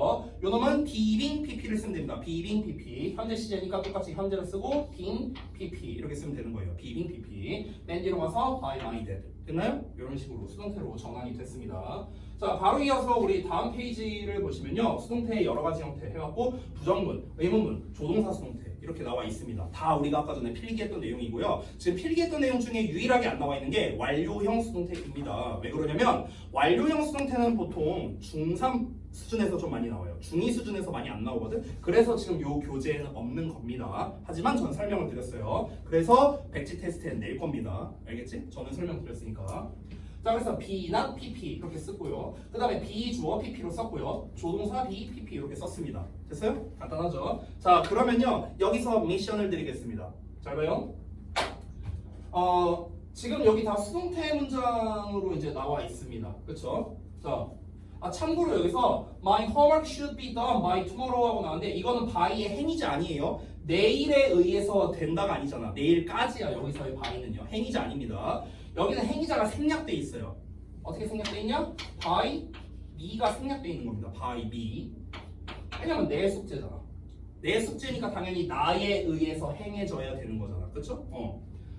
요 놈은 비빙 PP를 쓰면 됩니다. 비빙 PP. 현재 시제니까 똑같이 현재를 쓰고 빙 PP 이렇게 쓰면 되는 거예요. 비빙 PP. 맨 뒤로 가서 by my dad. 됐나요? 이런 식으로 수동태로 전환이 됐습니다. 자, 바로 이어서 우리 다음 페이지를 보시면요. 수동태의 여러 가지 형태 해갖고 부정문, 의문문, 조동사 수동태 이렇게 나와 있습니다. 다 우리가 아까 전에 필기했던 내용이고요. 지금 필기했던 내용 중에 유일하게 안 나와 있는 게 완료형 수동태입니다. 왜 그러냐면 완료형 수동태는 보통 중3 수준에서 좀 많이 나와요. 중2 수준에서 많이 안 나오거든. 그래서 지금 요 교재에는 없는 겁니다. 하지만 저는 설명을 드렸어요. 그래서 백지 테스트엔 낼 겁니다. 알겠지? 저는 설명 드렸으니까. 자, 그래서 B나 PP 이렇게 쓰고요. 그 다음에 B 주어 PP로 썼고요. 조동사 B, PP 이렇게 썼습니다. 됐어요? 간단하죠? 자, 그러면요. 여기서 미션을 드리겠습니다. 잘 봐요. 지금 여기 다 수동태 문장으로 이제 나와 있습니다. 그쵸? 자, 참고로 여기서 My homework should be done by tomorrow 하고 나왔는데 이거는 by의 행위자 아니에요. 내일에 의해서 된다가 아니잖아. 내일까지야 여기서의 by는요. 행위자 아닙니다. 여기는 행위자가 생략돼 있어요. 어떻게 생략돼 있냐? by me가 생략돼 있는 겁니다. by me. 왜냐면 내 숙제잖아. 내 숙제니까 당연히 나에 의해서 행해져야 되는 거잖아. 그쵸?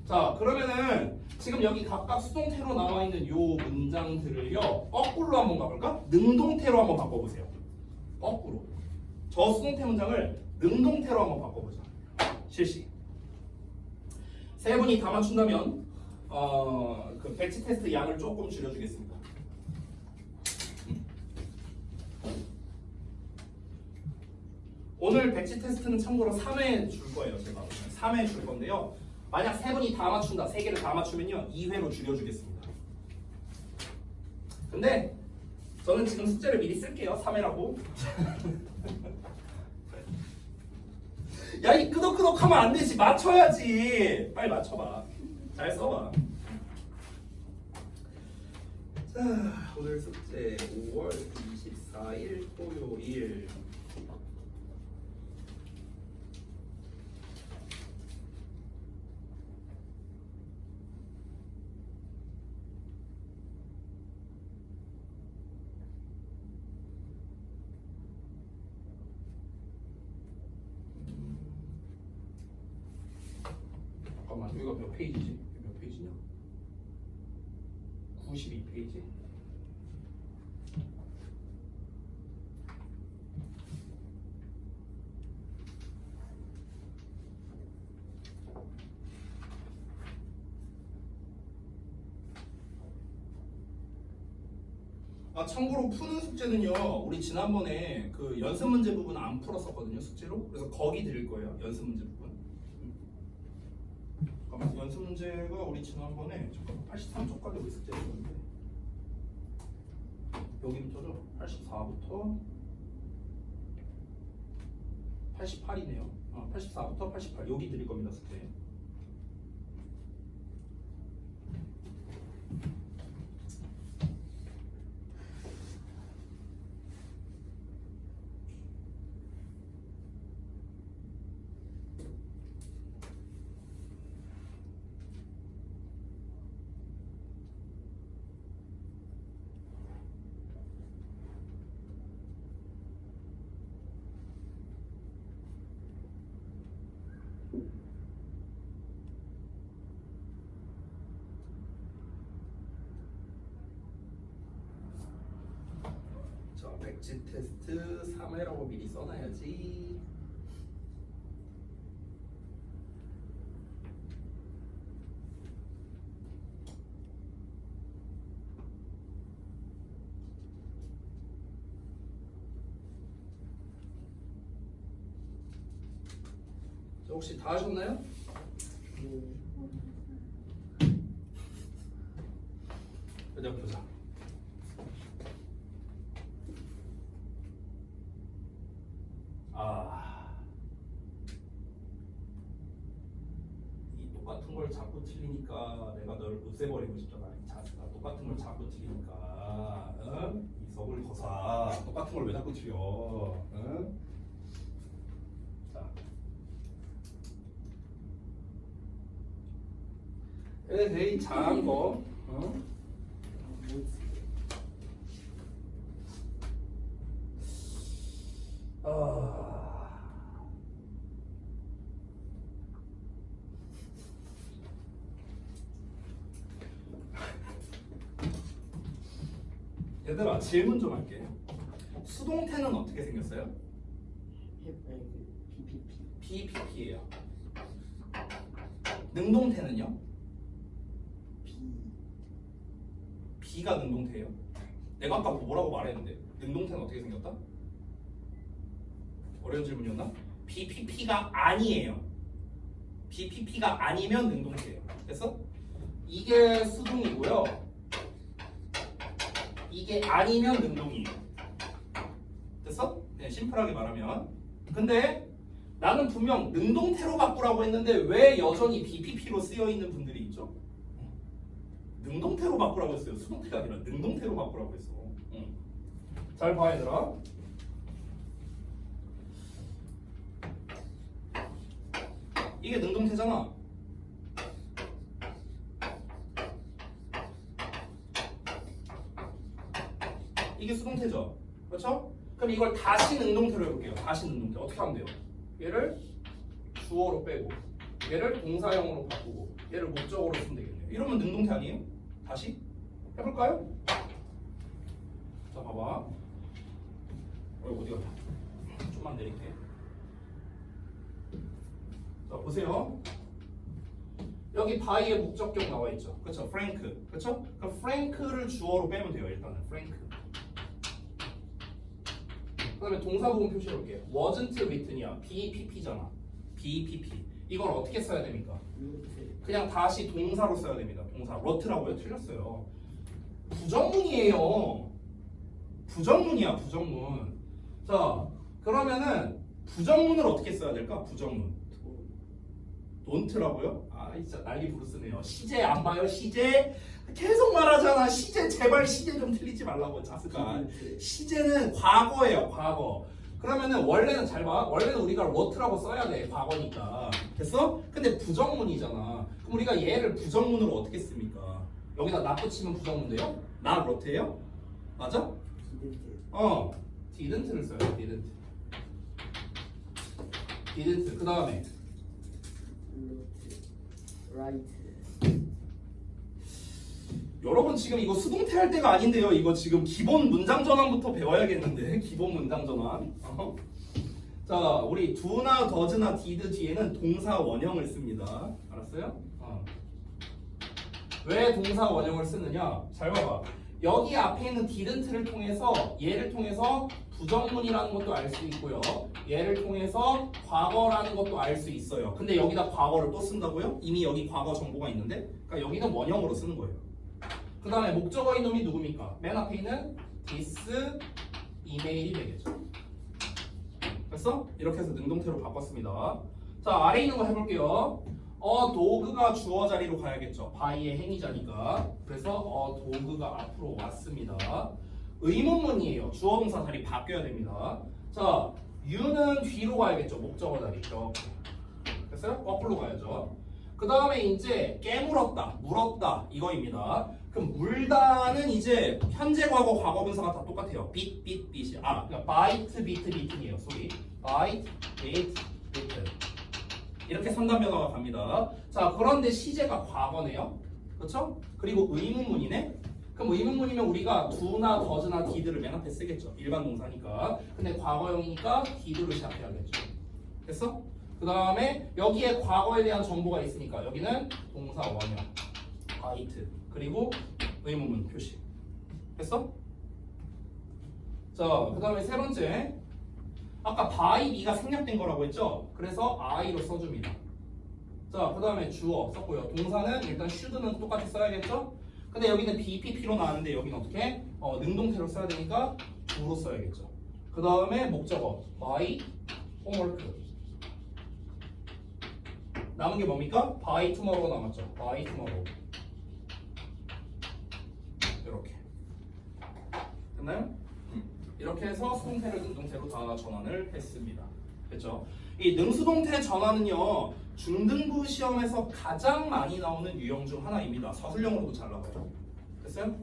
자, 그러면은 지금 여기 각각 수동태로 나와 있는 요 문장들을요 거꾸로 한번 가볼까? 능동태로 한번 바꿔보세요. 거꾸로. 저 수동태 문장을 능동태로 한번 바꿔보자. 실시. 세 분이 다 맞춘다면 그 백지 테스트 양을 조금 줄여주겠습니다. 오늘 백지 테스트는 참고로 3회 줄 거예요. 제가 3회 줄 건데요. 만약 세 분이 다 맞춘다, 세 개를 다 맞추면요 2회로 줄여주겠습니다. 근데 저는 지금 숙제를 미리 쓸게요. 3회라고. 야, 이 끄덕끄덕하면 안 되지. 맞춰야지. 빨리 맞춰봐. 잘 써봐. 자, 오늘 숙제 5월 24일 토요일. 잠깐만, 여기가 몇 페이지지? 몇 페이지냐? 92페이지. 참고로 푸는 숙제는요, 우리 지난번에 그 연습 문제 부분 안 풀었었거든요, 숙제로. 그래서 거기 드릴 거예요, 연습 문제 부분. 잠깐만, 연습 문제가 우리 지난번에 83쪽까지 우리 숙제였는데 여기부터죠. 84부터 88이네요. 84부터 88 여기 드릴 겁니다, 숙제. 자, 백지 테스트 3회라고 미리 써놔야지. 자, 혹시 다 하셨나요? 보자. 이 똑같은 걸 자꾸 틀리니까 내가 널 없애버리고 싶잖아. 이 자스가 똑같은 걸 자꾸 틀리니까, 응? 이 석을 거사. 똑같은 걸 왜 자꾸 틀려? 응? 자, 에이 잘한 거. 응? 얘들아, 질문 좀 할게. 수동태는 어떻게 생겼어요? PPP BPP예요. 능동태는요? B가 능동태예요. 내가 아까 뭐라고 말했는데 능동태는 어떻게 생겼다? 어려운 질문이었나? BPP가 아니에요. BPP가 아니면 능동태예요. 그래서 이게 수동이고요. 이게 아니면 능동이에요. 됐어? 그냥 심플하게 말하면. 근데 나는 분명 능동태로 바꾸라고 했는데 왜 여전히 BPP로 쓰여 있는 분들이 있죠? 능동태로 바꾸라고 했어요. 수동태가 아니라 능동태로 바꾸라고 했어. 잘 봐 얘들아. 이게 능동태잖아. 이게 수동태죠. 그렇죠? 그럼 이걸 다시 능동태로 해볼게요. 다시 능동태. 어떻게 하면 돼요? 얘를 주어로 빼고 얘를 동사형으로 바꾸고 얘를 목적어로 쓰면 되겠네요. 이러면 능동태 아니에요? 다시 해볼까요? 자 봐봐. 어디 갔다. 좀만 내릴게. 자 보세요. 여기 바이의 목적격 나와 있죠. 그렇죠? 프랭크. 그렇죠? 그럼 프랭크를 주어로 빼면 돼요. 일단은 프랭크. 그다음에 동사 부분 표시해 볼게요. wasn't written이야. BPP잖아. BPP. 이걸 어떻게 써야 됩니까? 그냥 다시 동사로 써야 됩니다. 동사. wrote라고요? 틀렸어요. 부정문이에요. 부정문이야. 부정문. 자 그러면은 부정문을 어떻게 써야 될까? 부정문. don't라고요? 아 진짜 난리 부르스네요. 시제 안 봐요? 시제 계속 말하잖아. 시제 제발 시제 좀 틀리지 말라고 자스가. 시제는 과거예요. 과거. 그러면은 원래는 잘 봐. 원래는 우리가 wrote라고 써야 돼. 과거니까. 됐어? 근데 부정문이잖아. 그럼 우리가 얘를 부정문으로 어떻게 씁니까? 여기다 not 붙이면 부정문돼요? not wrote예요? 맞아? didn't를 써요. didn't. 그 다음에 right. 여러분 지금 이거 수동태 할 때가 아닌데요. 이거 지금 기본 문장 전환부터 배워야겠는데. 기본 문장 전환. 자, 우리 do나 does나 did 뒤에는 동사 원형을 씁니다. 알았어요? 왜 동사 원형을 쓰느냐? 잘 봐봐. 여기 앞에 있는 didn't를 통해서 얘를 통해서 부정문이라는 것도 알 수 있고요. 얘를 통해서 과거라는 것도 알 수 있어요. 근데 여기다 과거를 또 쓴다고요? 이미 여기 과거 정보가 있는데? 그러니까 여기는 원형으로 쓰는 거예요. 그 다음에 목적어인 놈이 누굽니까? 맨 앞에 있는 this 이메일이 되겠죠. 됐어? 이렇게 해서 능동태로 바꿨습니다. 자, 아래 있는 거 해볼게요. 도그가 주어 자리로 가야겠죠. by의 행위자니까. 그래서 도그가 앞으로 왔습니다. 의문문이에요. 주어 동사 자리 바뀌어야 됩니다. 자, you는 뒤로 가야겠죠. 목적어 자리. 이렇게. 됐어요? 거꾸로 가야죠. 그 다음에 이제 깨물었다, 물었다 이거입니다. 그럼 물다는 이제 현재 과거, 과거 분사가 다 똑같아요. bit이. 그러니까 bite, beaten이에요. 소리. bite, beat, beaten. 이렇게 3단 변화가 갑니다. 자, 그런데 시제가 과거네요. 그렇죠? 그리고 의문문이네. 그럼 의문문이면 우리가 do나 does나 did를 맨 앞에 쓰겠죠. 일반 동사니까. 근데 과거형이니까 did로 시작해야겠죠. 됐어? 그 다음에 여기에 과거에 대한 정보가 있으니까 여기는 동사 원형 bite 그리고 의문문 표시. 됐어? 자, 그 다음에 세 번째. 아까 by be가 생략된 거라고 했죠? 그래서 I로 써줍니다. 자, 그 다음에 주어 썼고요. 동사는 일단 should는 똑같이 써야겠죠? 근데 여기는 BPP로 나왔는데 여기는 어떻게? 능동태로 써야 되니까 do로 써야겠죠. 그 다음에 목적어 by homework. 남은 게 뭡니까? by tomorrow가 남았죠. by tomorrow. 이렇게. 됐나요? 이렇게 해서 수동태를 능동태로 다 전환을 했습니다. 됐죠? 이 능수동태 전환은요 중등부 시험에서 가장 많이 나오는 유형 중 하나입니다. 서술형으로도 잘 나와요. 됐어요?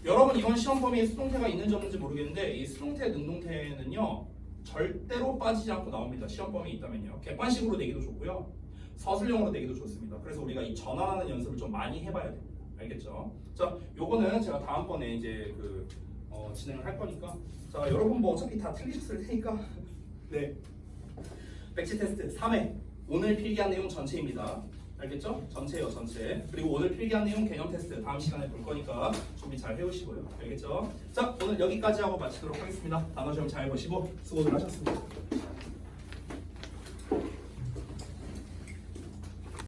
여러분 이번 시험 범위에 수동태가 있는지 없는지 모르겠는데 이 수동태 능동태는요 절대로 빠지지 않고 나옵니다. 시험 범위에 있다면요. 객관식으로 내기도 좋고요. 서술형으로 내기도 좋습니다. 그래서 우리가 이 전환하는 연습을 좀 많이 해봐야 됩니다. 알겠죠? 자, 요거는 제가 다음번에 이제 진행을 할 거니까 자, 여러분 뭐 어차피 다 틀리셨을 테니까 네. 백지 테스트 3회. 오늘 필기한 내용 전체입니다. 알겠죠? 전체예요, 전체. 그리고 오늘 필기한 내용 개념 테스트 다음 시간에 볼 거니까 준비 잘 해오시고요. 알겠죠? 자, 오늘 여기까지 하고 마치도록 하겠습니다. 단어 시험 잘 보시고 수고들 하셨습니다.